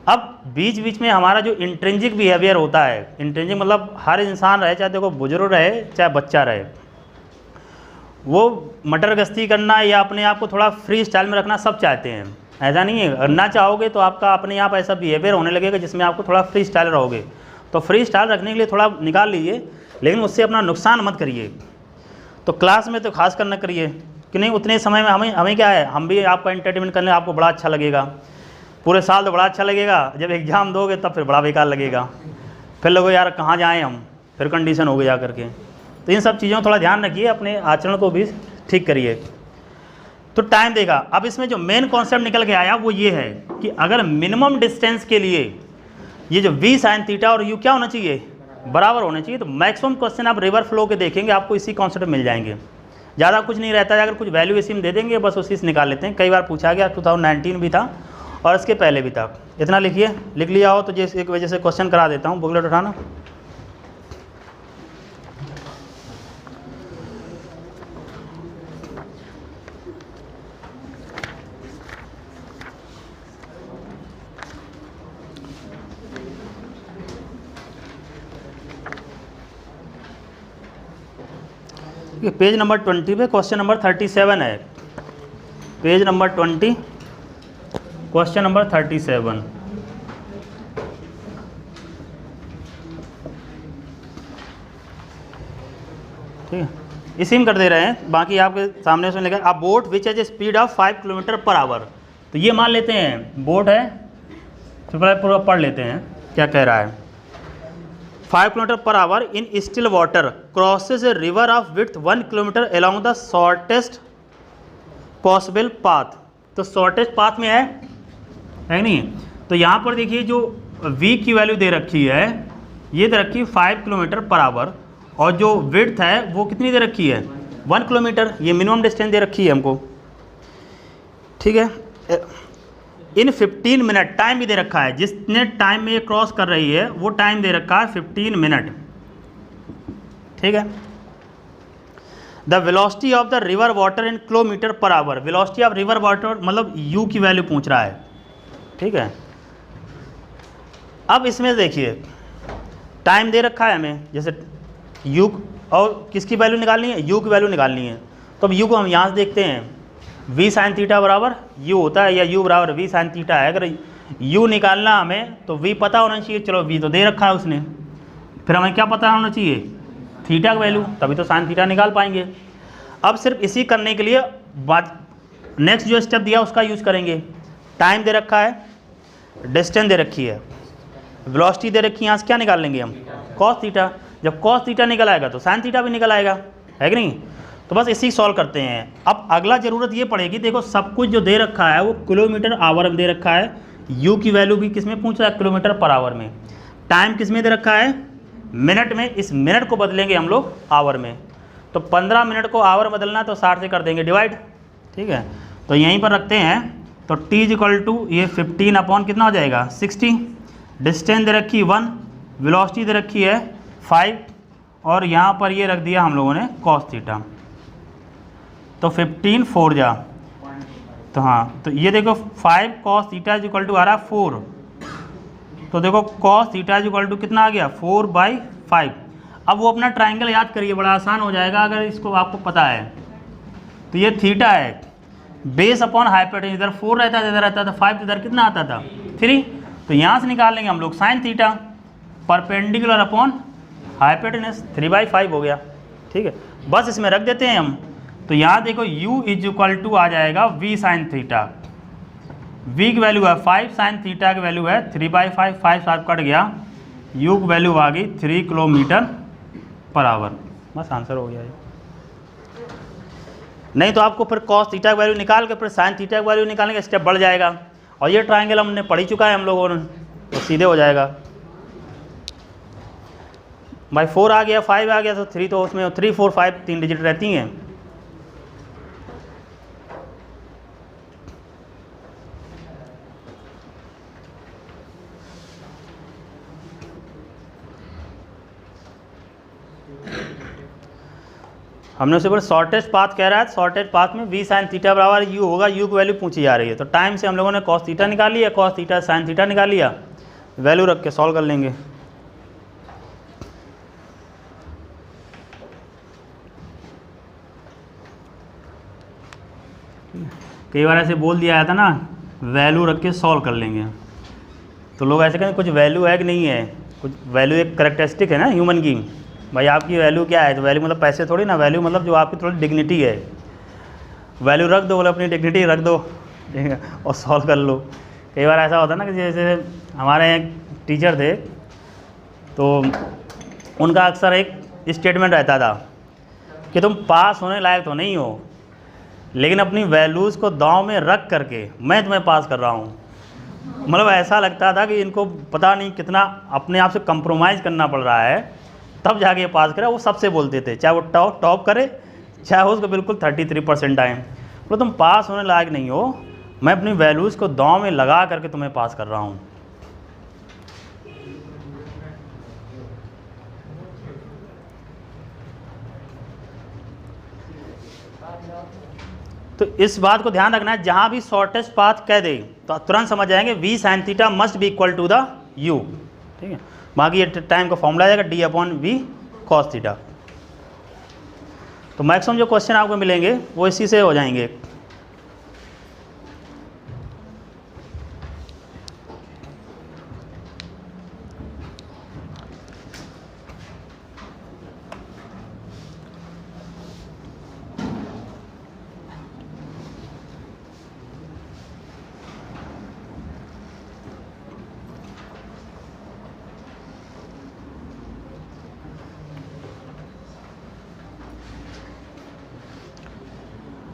अब बीच बीच में हमारा जो इंट्रिंसिक बिहेवियर होता है, इंट्रिंसिक मतलब हर इंसान रहे, चाहे देखो बुजुर्ग रहे चाहे बच्चा रहे, वो मटर गश्ती करना या अपने आप को थोड़ा फ्री स्टाइल में रखना सब चाहते हैं। ऐसा नहीं है, अगर ना चाहोगे तो आपका अपने आप ऐसा बिहेवियर होने लगेगा जिसमें आपको थोड़ा फ्री स्टाइल रहोगे। तो फ्री स्टाइल रखने के लिए थोड़ा निकाल लीजिए, लेकिन उससे अपना नुकसान मत करिए। तो क्लास में तो खास कर न करिए कि नहीं, उतने समय में हमें क्या है, हम भी आपका एंटरटेनमेंट करने आपको बड़ा अच्छा लगेगा, पूरे साल तो बड़ा अच्छा लगेगा, जब एग्ज़ाम दोगे तब फिर बड़ा बेकार लगेगा, फिर लोगों यार कहाँ जाएँ हम, फिर कंडीशन हो गई जा करके। तो इन सब चीज़ों का थोड़ा ध्यान रखिए, अपने आचरण को भी ठीक करिए। तो टाइम देगा। अब इसमें जो मेन कॉन्सेप्ट निकल के आया वो ये है कि अगर मिनिमम डिस्टेंस के लिए ये जो v sin थीटा और u क्या होना चाहिए, बराबर होने चाहिए। तो मैक्सिमम क्वेश्चन आप रिवर फ्लो के देखेंगे, आपको इसी कॉन्सेप्ट मिल जाएंगे, ज़्यादा कुछ नहीं रहता है। अगर कुछ वैल्यू इसी में दे देंगे बस उसी से निकाल लेते हैं। कई बार पूछा गया, 2019 भी था और इसके पहले भी था। इतना लिखिए, लिख लिया हो तो जैसे एक वजह से क्वेश्चन करा देता हूँ, बुकलेट उठाना। पेज नंबर 20 पे क्वेश्चन नंबर 37 है। Page number 20 question number 37। ठीक है, इसी में कर दे रहे हैं, बाकी आपके सामने उसमें लिखा है अ boat which has a speed of 5 kilometre per hour. तो ये मान लेते हैं बोट है, तो पूरा पढ़ लेते हैं क्या कह रहा है। 5 kilometre per hour in still water crosses a river of width 1 kilometre along the shortest possible path. तो शॉर्टेस्ट पाथ में है नहीं। तो यहाँ पर देखिए जो v की वैल्यू दे रखी है, ये दे रखी है 5 किलोमीटर पर आवर, और जो विड्थ है वो कितनी दे रखी है 1 किलोमीटर। ये मिनिमम डिस्टेंस दे रखी है हमको, ठीक है। इन 15 मिनट टाइम भी दे रखा है, जितने टाइम में ये क्रॉस कर रही है वो टाइम दे रखा है 15 मिनट, ठीक है। The velocity of the river water in kilometre per hour. Velocity of river water मतलब u की वैल्यू पूछ रहा है, ठीक है। अब इसमें देखिए टाइम दे रखा है हमें, जैसे u और किसकी वैल्यू निकालनी है, u की वैल्यू निकालनी है। तो अब u को हम यहाँ से देखते हैं, v sin थीटा बराबर u होता है, या u बराबर v sin थीटा है। अगर u निकालना हमें तो v पता होना चाहिए, चलो v तो दे रखा है उसने, फिर हमें क्या पता होना चाहिए, थीटा का वैल्यू, तभी तो साइन थीटा निकाल पाएंगे। अब सिर्फ इसी करने के लिए बात नेक्स्ट जो स्टेप दिया उसका यूज करेंगे। टाइम दे रखा है, डिस्टेंस दे रखी है, वेलोसिटी दे रखी है, यहाँ से क्या निकाल लेंगे हम, कॉस थीटा। जब कॉस थीटा निकल आएगा तो साइन थीटा भी निकल आएगा, है कि नहीं। तो बस इसी सॉल्व करते हैं। अब अगला ज़रूरत ये पड़ेगी, देखो सब कुछ जो दे रखा है वो किलोमीटर आवर में दे रखा है, u की वैल्यू भी किस में पूछ रहा है, किलोमीटर पर आवर में। टाइम किस में दे रखा है, मिनट में। इस मिनट को बदलेंगे हम लोग आवर में, तो 15 मिनट को आवर बदलना तो 60 से कर देंगे डिवाइड, ठीक है। तो यहीं पर रखते हैं, तो t इक्वल टू ये 15 अपॉन कितना हो जाएगा 60, डिस्टेंस दे रखी 1, वेलोसिटी दे रखी है 5, और यहाँ पर ये रख दिया हम लोगों ने कॉस थीटा। तो 15 4 जा, तो हाँ, तो ये देखो 5 कॉस थीटा इक्वल टू आ रहा है 4, तो देखो कॉस थीटा इक्वल टू कितना आ गया 4/5। अब वो अपना ट्राइंगल याद करिए, बड़ा आसान हो जाएगा अगर इसको आपको पता है। तो ये थीटा है, बेस अपॉन हाइपोटेन्यूज, इधर 4 रहता था, इधर रहता था 5, इधर कितना आता था 3। तो यहाँ से निकाल लेंगे हम लोग sine theta, perpendicular upon hypotenuse 3/5 हो गया, ठीक है। बस इसमें रख देते हैं हम। तो यहाँ देखो u इज इक्वल टू आ जाएगा v साइन थीटा, v की वैल्यू है 5, साइन थीटा की वैल्यू है 3/5, 5 साथ कट गया, u की वैल्यू आ गई 3 किलोमीटर पर आवर। बस आंसर हो गया ये। नहीं तो आपको फिर कॉस थीटा की वैल्यू निकाल के फिर साइन थीटा की वैल्यू निकालने का स्टेप बढ़ जाएगा, और ये ट्राइंगल हमने पढ़ ही चुका है हम लोगों ने, तो सीधे हो जाएगा। भाई 4 आ गया, 5 आ गया, तो 3 तो उसमें 3 4 5 3 डिजिट रहती हैं। हमने उससे शॉर्टेस्ट पाथ कह रहा है, शॉर्टेस्ट पाथ में v साइन थीटा बराबर u होगा, u की वैल्यू पूछी जा रही है। तो टाइम से हम लोगों ने कॉस थीटा निकाल लिया, कॉस थीटा साइन थीटा निकाल लिया, वैल्यू रख के सॉल्व कर लेंगे। कई बार ऐसे बोल दिया जाता ना, वैल्यू रख के सॉल्व कर लेंगे, तो लोग ऐसे कहें कुछ वैल्यू है कि नहीं है, कुछ वैल्यू एक करेक्टरिस्टिक है ना ह्यूमन की। भाई आपकी वैल्यू क्या है, तो वैल्यू मतलब पैसे थोड़ी ना, वैल्यू मतलब जो आपकी थोड़ी डिग्निटी है। वैल्यू रख दो, बोले अपनी डिग्निटी रख दो, ठीक है, और सॉल्व कर लो। कई बार ऐसा होता है ना कि जैसे हमारे एक टीचर थे, तो उनका अक्सर एक स्टेटमेंट रहता था कि तुम पास होने लायक तो नहीं हो, लेकिन अपनी वैल्यूज़ को दांव में रख करके मैं तुम्हें पास कर रहा हूँ। मतलब ऐसा लगता था कि इनको पता नहीं कितना अपने आप से कंप्रोमाइज़ करना पड़ रहा है, तब जाके ये पास करे। वो सबसे बोलते थे, चाहे वो टॉप करे, चाहे वो उसको बिल्कुल 33% आए, तो तुम पास होने लायक नहीं हो, मैं अपनी वैल्यूज़ को दांव में लगा करके तुम्हें पास कर रहा हूँ। तो इस बात को ध्यान रखना है, जहाँ भी शॉर्टेस्ट पाथ कह दे तो तुरंत समझ जाएंगे v sine theta must be equal to the u, ठीक है। बाकी ये टाइम का फॉर्मूला आएगा d/v cos थीटा। तो मैक्सिमम जो क्वेश्चन आपको मिलेंगे वो इसी से हो जाएंगे।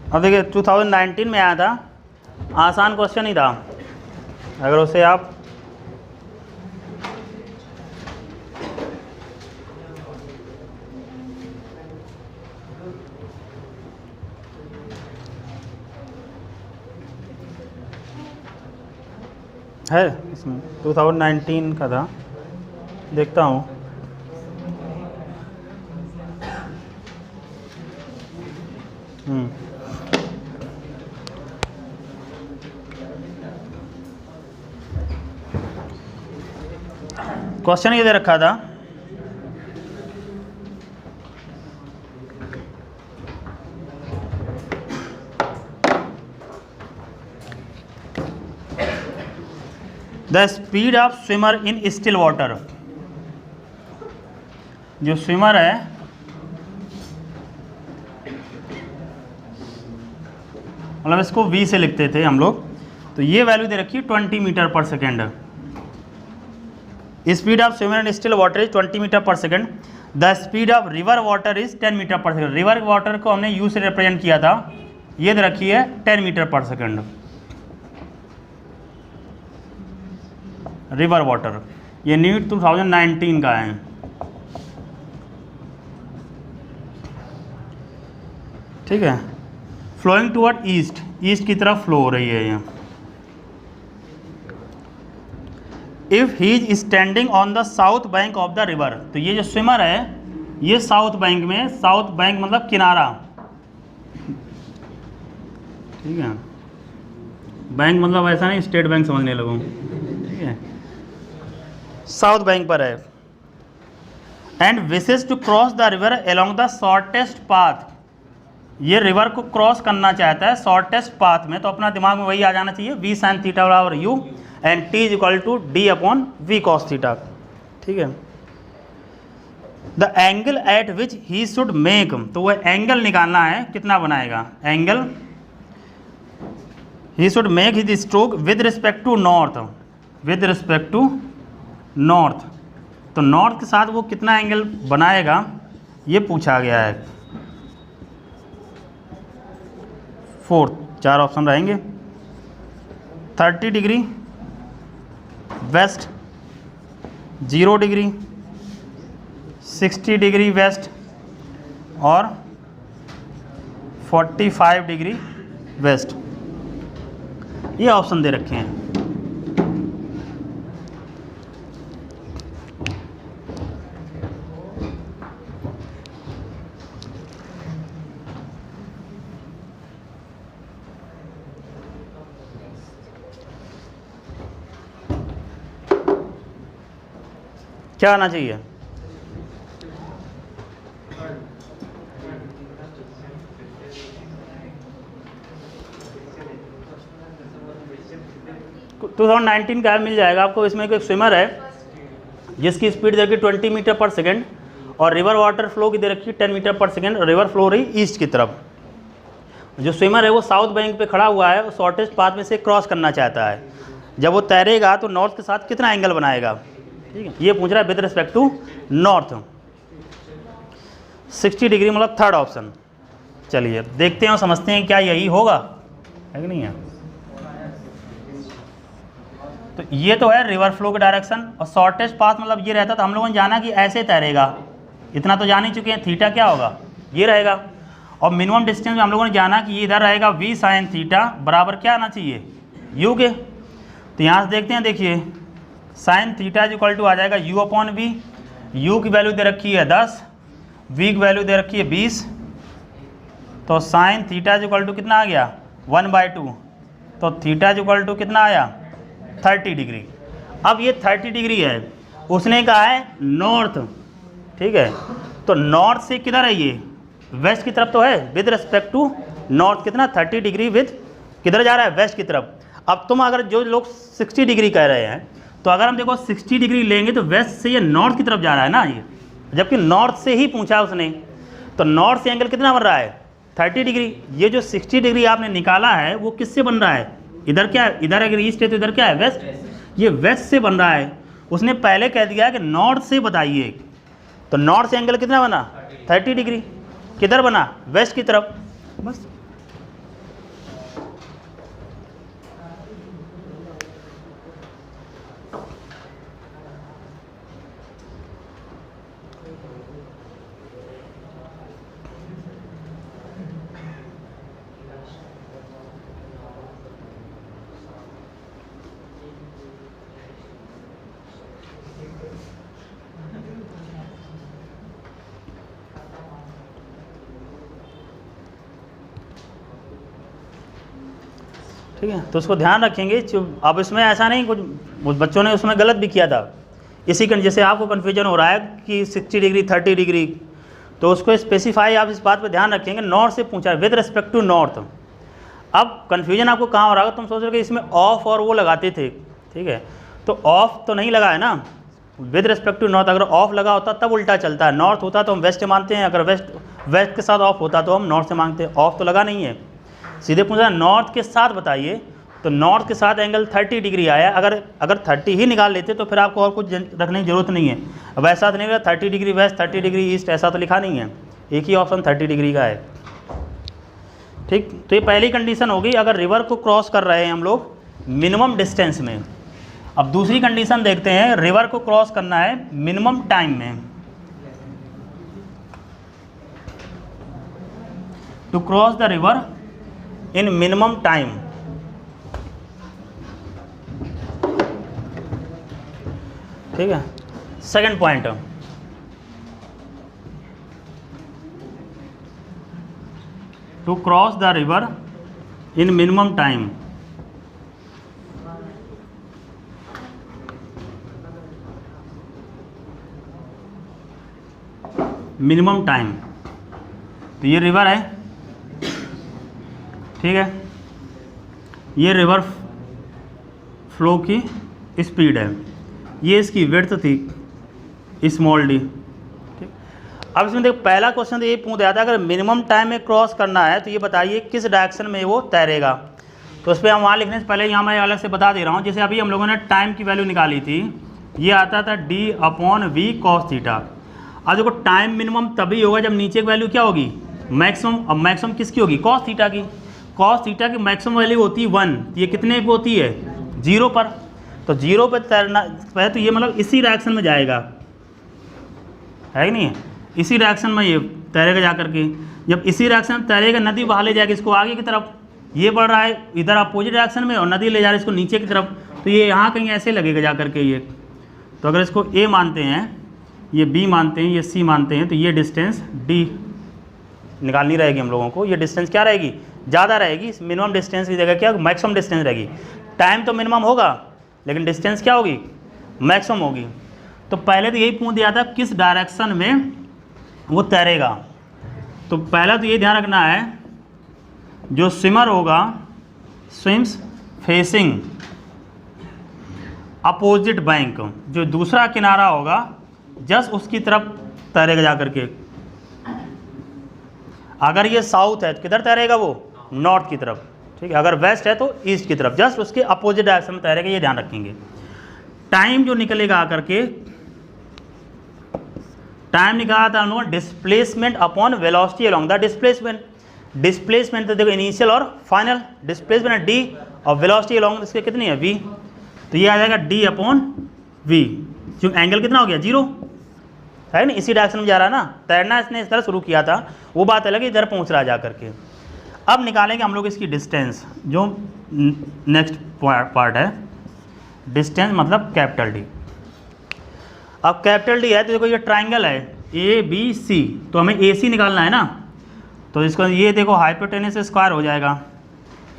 अब देखिए 2019 में आया था, आसान क्वेश्चन ही था, अगर उसे आप है, इसमें 2019 का था, देखता हूँ। क्वेश्चन ये दे रखा था, the speed of swimmer in still water, जो स्विमर है मतलब इसको v से लिखते थे हम लोग, तो ये वैल्यू दे रखी है 20 metre per second. Speed of swimmer in still water is 20 metre per second. The speed of river water is 10 metre per second. River water को हमने u से रिप्रेजेंट किया था, ये दे रखी है 10 metre per second. River water, ये NEET 2019 का है। ठीक है, फ्लोइंग टुवर्ड ईस्ट, ईस्ट की तरफ फ्लो हो रही है ये। If he is standing on the south bank of the river, तो ये जो स्विमर है ये साउथ बैंक में, साउथ बैंक मतलब किनारा, ठीक है, बैंक मतलब ऐसा नहीं स्टेट बैंक समझने लगूं, ठीक है, साउथ बैंक पर है। And wishes to cross the river along the shortest path, ये रिवर को क्रॉस करना चाहता है शॉर्टेस्ट पाथ में, तो अपना दिमाग में वही आ जाना चाहिए, v sin थीटा बराबर u and t is equal to d upon v cos theta. ठीक है, the angle at which he should make, तो वह एंगल निकालना है, कितना बनाएगा angle, he should make his stroke with respect to north, with respect to north, तो north के साथ वो कितना एंगल बनाएगा ये पूछा गया है। फोर्थ, 4 ऑप्शन रहेंगे, 30 degree west, 0 degree, 60 degree west और 45 डिग्री वेस्ट, ये ऑप्शन दे रखे हैं। क्या आना चाहिए, टू 2019 का मिल जाएगा आपको। इसमें एक स्विमर है जिसकी स्पीड दे रखी 20 मीटर पर सेकेंड और रिवर वाटर फ्लो की दे रखी 10 metre per second, river flow रही ईस्ट की तरफ। जो स्विमर है वो साउथ बैंक पे खड़ा हुआ है, शॉर्टेस्ट पाथ में से क्रॉस करना चाहता है। जब वो तैरेगा तो नॉर्थ के साथ कितना एंगल बनाएगा, ठीक है, ये पूछ रहा है with respect to north. 60 degree मतलब थर्ड ऑप्शन। चलिए देखते हैं और समझते हैं क्या यही होगा है कि नहीं है। तो ये तो है रिवर फ्लो का डायरेक्शन, और शॉर्टेस्ट पाथ मतलब ये रहता, तो हम लोगों ने जाना कि ऐसे तैरेगा, इतना तो जान ही चुके हैं, थीटा क्या होगा ये रहेगा। और मिनिमम डिस्टेंस में हम लोगों ने जाना कि ये इधर रहेगा v sin थीटा बराबर क्या आना चाहिए u के। तो यहाँ से देखते हैं, देखिए sine theta is equal to आ जाएगा u अपॉन v, u की वैल्यू दे रखी है 10, v की वैल्यू दे रखी है 20, तो sine theta is equal to कितना आ गया 1/2, तो थीटा इज इक्वल टू कितना आया 30 डिग्री। अब ये 30 डिग्री है, उसने कहा है नॉर्थ, ठीक है, तो नॉर्थ से किधर है ये वेस्ट की तरफ तो है, विद रिस्पेक्ट टू नॉर्थ कितना 30 डिग्री विद किधर जा रहा है वेस्ट की तरफ। अब तुम अगर जो लोग 60 डिग्री कह रहे हैं, तो अगर हम देखो 60 डिग्री लेंगे तो वेस्ट से ये नॉर्थ की तरफ जा रहा है ना ये, जबकि नॉर्थ से ही पूछा उसने, तो नॉर्थ से एंगल कितना बन रहा है 30 डिग्री। ये जो 60 डिग्री आपने निकाला है वो किससे बन रहा है, इधर क्या है, इधर अगर ईस्ट है तो इधर क्या है वेस्ट, ये वेस्ट से बन रहा है। उसने पहले कह दिया कि नॉर्थ से बताइए, तो नॉर्थ से एंगल कितना बना 30 डिग्री, किधर बना वेस्ट की तरफ, बस। ठीक है, तो उसको ध्यान रखेंगे। अब इसमें ऐसा नहीं, कुछ बच्चों ने उसमें गलत भी किया था, इसी के जैसे आपको कन्फ्यूजन हो रहा है कि 60 डिग्री 30 डिग्री, तो उसको स्पेसिफाई आप इस बात पे ध्यान रखेंगे, नॉर्थ से पूछा विद रिस्पेक्ट टू नॉर्थ। अब कन्फ्यूजन आपको कहाँ हो रहा है, तुम सोच रहे हो कि इसमें ऑफ और वो लगाते थे, ठीक है, तो ऑफ तो नहीं लगा है ना विद रिस्पेक्ट टू नॉर्थ। अगर ऑफ लगा होता तब उल्टा चलता है, नॉर्थ होता तो हम वेस्ट मानते हैं, अगर वेस्ट के साथ ऑफ होता तो हम नॉर्थ से मांगते हैं। ऑफ तो लगा नहीं है, सीधे पूछा नॉर्थ के साथ बताइए, तो नॉर्थ के साथ एंगल 30 डिग्री आया। अगर 30 ही निकाल लेते तो फिर आपको और कुछ रखने की जरूरत नहीं है। अब ऐसा तो नहीं लगा 30 डिग्री वेस्ट 30 डिग्री ईस्ट, ऐसा तो लिखा नहीं है, एक ही ऑप्शन 30 डिग्री का है। ठीक, तो ये पहली कंडीशन होगी अगर रिवर को क्रॉस कर रहे हैं हम लोग मिनिमम डिस्टेंस में। अब दूसरी कंडीशन देखते हैं, रिवर को क्रॉस करना है मिनिमम टाइम में। To cross the river in minimum time. ठीक है, second point, to cross the river in minimum time. Minimum time, तो ये रिवर है, ठीक है, ये रिवर फ्लो की स्पीड है, ये इसकी विड्थ थी स्मॉल डी। ठीक, अब इसमें देखो पहला क्वेश्चन तो ये पूछ दिया था अगर मिनिमम टाइम में क्रॉस करना है तो ये बताइए किस डायरेक्शन में वो तैरेगा। तो उस पर हम वहाँ लिखने से पहले यहाँ मैं अलग से बता दे रहा हूँ, जैसे अभी हम लोगों ने टाइम की वैल्यू निकाली थी, ये आता था d/v cos थीटा। अब देखो टाइम मिनिमम तभी होगा जब नीचे की वैल्यू क्या होगी मैक्सिमम। अब मैक्सिमम किसकी होगी cos थीटा की। cos थीटा की मैक्सिमम वैल्यू होती है 1, ये कितने पे होती है 0 पर। तो 0 पर तैरना है तो ये मतलब इसी डायरेक्शन में जाएगा, है कि नहीं है, इसी डायरेक्शन में ये तैरेगा जा करके। जब इसी डायरेक्शन में तैरेगा नदी बाहर ले जाएगी इसको आगे की तरफ, ये बढ़ रहा है इधर अपोजिट डायरेक्शन में और नदी ले जा रही है इसको नीचे की तरफ, तो ये यहाँ कहीं ऐसे लगेगा जा करके ये। तो अगर इसको A मानते हैं, ये B मानते हैं, ये C मानते हैं, तो ये डिस्टेंस D निकालनी रहेगी हम लोगों को। ये डिस्टेंस क्या रहेगी ज़्यादा रहेगी, मिनिमम डिस्टेंस की जगह क्या मैक्सिमम डिस्टेंस रहेगी। टाइम तो मिनिमम होगा लेकिन डिस्टेंस क्या होगी मैक्सिमम होगी। तो पहले तो यही पूछ दिया था किस डायरेक्शन में वो तैरेगा। तो पहला तो ये ध्यान रखना है जो स्विमर होगा स्विम्स फेसिंग अपोजिट बैंक, जो दूसरा किनारा होगा जस्ट उसकी तरफ तैरेगा जा करके। अगर ये साउथ है तो किधर तैरेगा वो नॉर्थ की तरफ, ठीक है। अगर वेस्ट है तो ईस्ट की तरफ, जस्ट उसके अपोजिट डायरेक्शन में तैरेगा, ये ध्यान रखेंगे। टाइम जो निकलेगा आकर के, टाइम निकाला था हम लोगों ने displacement upon velocity along the displacement. Displacement तो देखो इनिशियल और फाइनल, डिस्प्लेसमेंट है डी और वेलोसिटी अलोंग इसके कितनी है v, तो ये आ जाएगा d/v। जो एंगल कितना हो गया 0, है ना, इसी डायरेक्शन में जा रहा है ना, तैरना इसने इस तरह शुरू किया था, वो बात अलग है, इधर पहुंच रहा है जा करके। अब निकालेंगे हम लोग इसकी डिस्टेंस, जो नेक्स्ट पार्ट है, डिस्टेंस मतलब कैपिटल डी। अब कैपिटल डी है तो देखो ये ट्राइंगल है ABC, तो हमें AC निकालना है ना, तो इसको ये देखो हाइपोटेनस स्क्वायर हो जाएगा,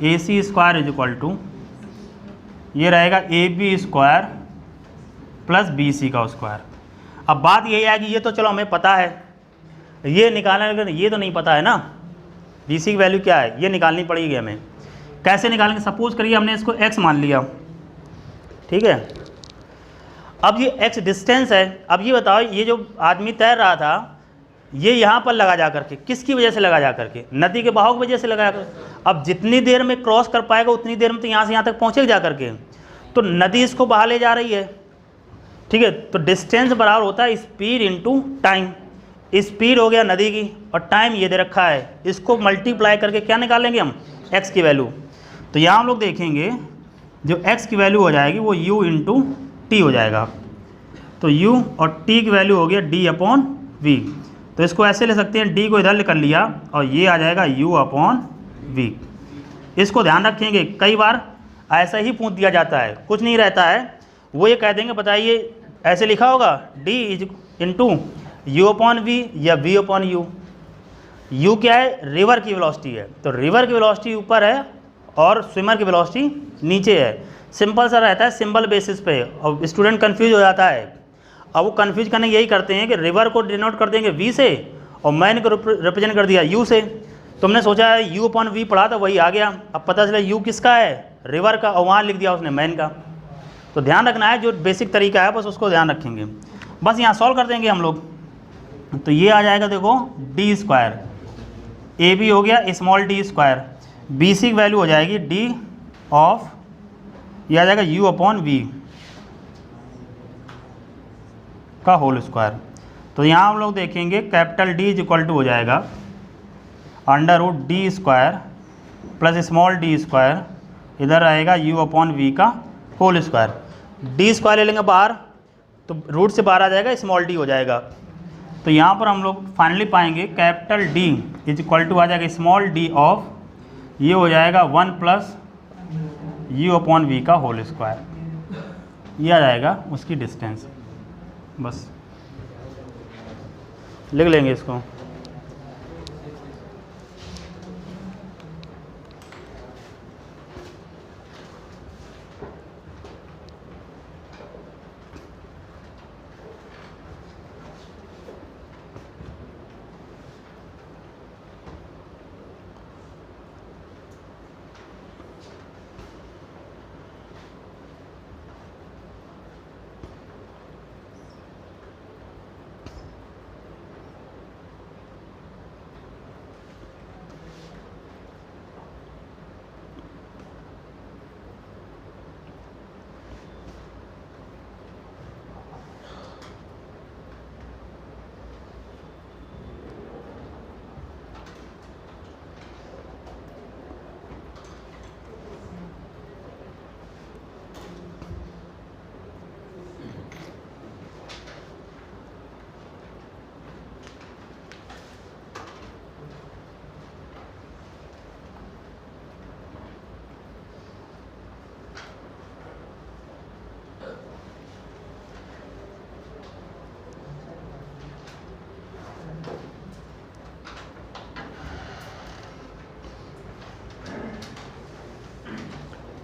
AC square is equal to ये रहेगा AB स्क्वायर प्लस BC का स्क्वायर। अब बात यही है कि ये तो चलो हमें पता है, ये निकालना, लेकिन ये तो नहीं पता है ना BC की वैल्यू क्या है, ये निकालनी पड़ेगी हमें। कैसे निकालेंगे, सपोज करिए हमने इसको x मान लिया, ठीक है। अब ये x डिस्टेंस है। अब ये बताओ ये जो आदमी तैर रहा था ये यहाँ पर लगा जा करके, किसकी वजह से लगा जा करके, नदी के बहाव की वजह से लगा कर। अब जितनी देर में क्रॉस कर पाएगा उतनी देर में तो यहाँ से यहाँ तक पहुँचेगा जा करके, तो नदी इसको बहा ले जा रही है, ठीक है। तो डिस्टेंस बराबर होता है स्पीड इनटू टाइम। स्पीड हो गया नदी की और टाइम ये दे रखा है, इसको मल्टीप्लाई करके क्या निकालेंगे हम x की वैल्यू। तो यहाँ हम लोग देखेंगे जो x की वैल्यू हो जाएगी वो u इंटू टी हो जाएगा। तो u और t की वैल्यू हो गया d/v। तो इसको ऐसे ले सकते हैं, d को इधर कर लिया और ये आ जाएगा u/v। इसको ध्यान रखेंगे, कई बार ऐसा ही पूछ दिया जाता है, कुछ नहीं रहता है, वो ये कह देंगे बताइए ऐसे लिखा होगा d इंटू u/v या v/u। u क्या है, रिवर की वेलोसिटी है, तो रिवर की वेलोसिटी ऊपर है और स्विमर की वेलोसिटी नीचे है। सिंपल सा रहता है, सिंबल बेसिस पे, और स्टूडेंट कंफ्यूज हो जाता है। अब वो कंफ्यूज करने यही करते हैं कि रिवर को डिनोट कर देंगे v से और मैन को रिप्रेजेंट कर दिया u से। तुमने सोचा है u/v पढ़ा था वही आ गया, अब पता चला u किसका है, रिवर का, और वहाँ लिख दिया उसने मैन का। तो ध्यान रखना है, जो बेसिक तरीका है बस उसको ध्यान रखेंगे। बस यहाँ सॉल्व कर देंगे हम लोग। तो ये आ जाएगा देखो डी स्क्वायर, ए बी हो गया small D square, B C की वैल्यू हो जाएगी डी ऑफ, ये आ जाएगा यू अपॉन वी का होल स्क्वायर। तो यहाँ हम लोग देखेंगे capital D is equal to हो जाएगा under root D square plus small D square, इधर आएगा यू अपॉन वी का होल स्क्वायर। डी स्क्वायर ले लेंगे बाहर तो रूट से बाहर आ जाएगा, स्मॉल डी हो जाएगा। तो यहाँ पर हम लोग फाइनली पाएंगे capital D is equal to आ जाएगा स्मॉल डी ऑफ, ये हो जाएगा 1 प्लस यू अपॉन वी का होल स्क्वायर, ये आ जाएगा उसकी डिस्टेंस। बस लिख लेंगे इसको।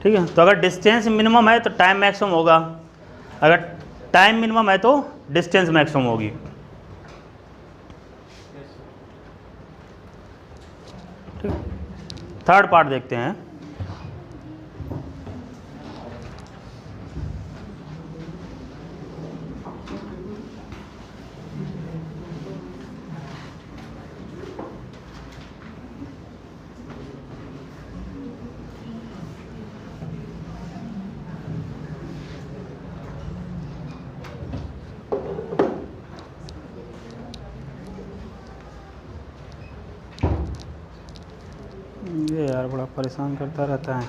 ठीक है, तो अगर डिस्टेंस मिनिमम है तो टाइम मैक्सिमम होगा, अगर टाइम मिनिमम है तो डिस्टेंस मैक्सिमम होगी। ठीक, थर्ड पार्ट देखते हैं। ये यार बड़ा परेशान करता रहता है।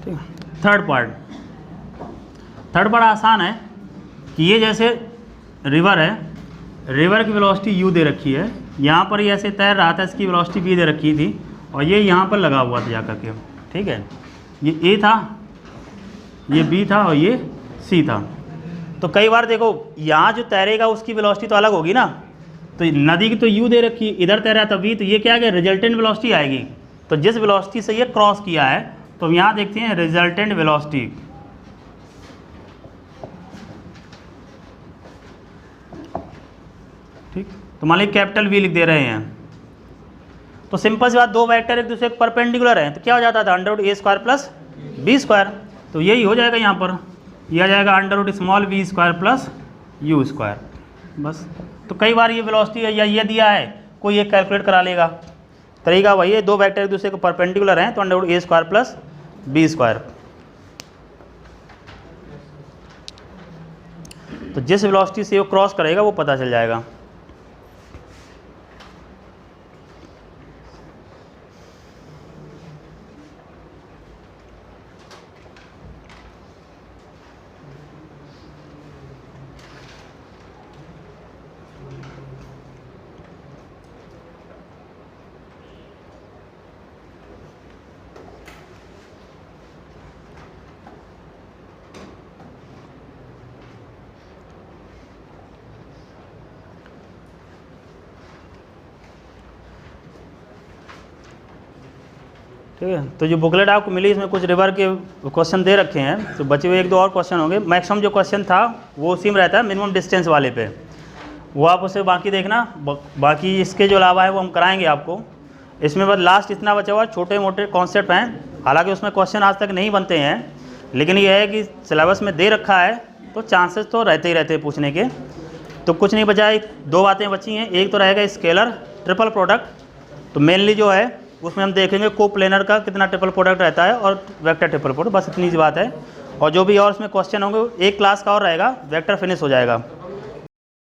ठीक है, थर्ड पार्ट आसान है कि ये जैसे रिवर है, रिवर की वेलोसिटी u दे रखी है, यहाँ पर ये ऐसे तैर रहा था, इसकी वेलोसिटी v दे रखी थी और ये यहाँ पर लगा हुआ था जाकर के। ठीक है, ये a था, ये b था और ये c था। तो कई बार देखो यहाँ जो तैरेगा उसकी वेलोसिटी तो अलग होगी ना, तो नदी की तो u दे रखी, इधर तैरा था v, तो ये क्या है रिजल्टेंट वेलोसिटी आएगी। तो जिस वेलोसिटी से ये क्रॉस किया है, तो यहाँ देखते हैं रिजल्टेंट वेलोसिटी। ठीक, तो मान लीजिए कैपिटल V लिख दे रहे हैं, तो सिंपल सी बात, दो वेक्टर एक दूसरे के परपेंडिकुलर हैं, तो क्या हो जाता था under root a square plus b square, तो यही हो जाएगा यहाँ पर, यह आ जाएगा under root small v square plus u square. बस, तो कई बार ये वेलोसिटी या ये दिया है, कोई ये कैलकुलेट करा लेगा। तरीका वही है, दो वेक्टर एक दूसरे के परपेंडिकुलर हैं तो under root a square plus b square. तो जिस वेलोसिटी से वो क्रॉस करेगा वो पता चल जाएगा। ठीक है, तो जो बुकलेट आपको मिली इसमें कुछ रिवर के क्वेश्चन दे रखे हैं, तो बचे हुए एक दो और क्वेश्चन होंगे। मैक्सिमम जो क्वेश्चन था वो उसी में रहता है मिनिमम डिस्टेंस वाले पे, वो आप उसे बाकी देखना, बाकी इसके जो अलावा है वो हम कराएंगे आपको। इसमें बस लास्ट इतना बचा हुआ, छोटे मोटे कॉन्सेप्ट हैं, हालांकि उसमें क्वेश्चन आज तक नहीं बनते हैं, लेकिन ये है कि सिलेबस में दे रखा है तो चांसेस तो रहते ही रहते हैं पूछने के। तो कुछ नहीं बचा है, 2 बातें बची हैं। एक तो रहेगा स्केलर ट्रिपल प्रोडक्ट, तो मेनली जो है उसमें हम देखेंगे कोप्लेनर का कितना ट्रिपल प्रोडक्ट रहता है और वेक्टर ट्रिपल प्रोडक्ट, बस इतनी सी बात है। और जो भी और उसमें क्वेश्चन होंगे, एक क्लास का और रहेगा, वेक्टर फिनिश हो जाएगा।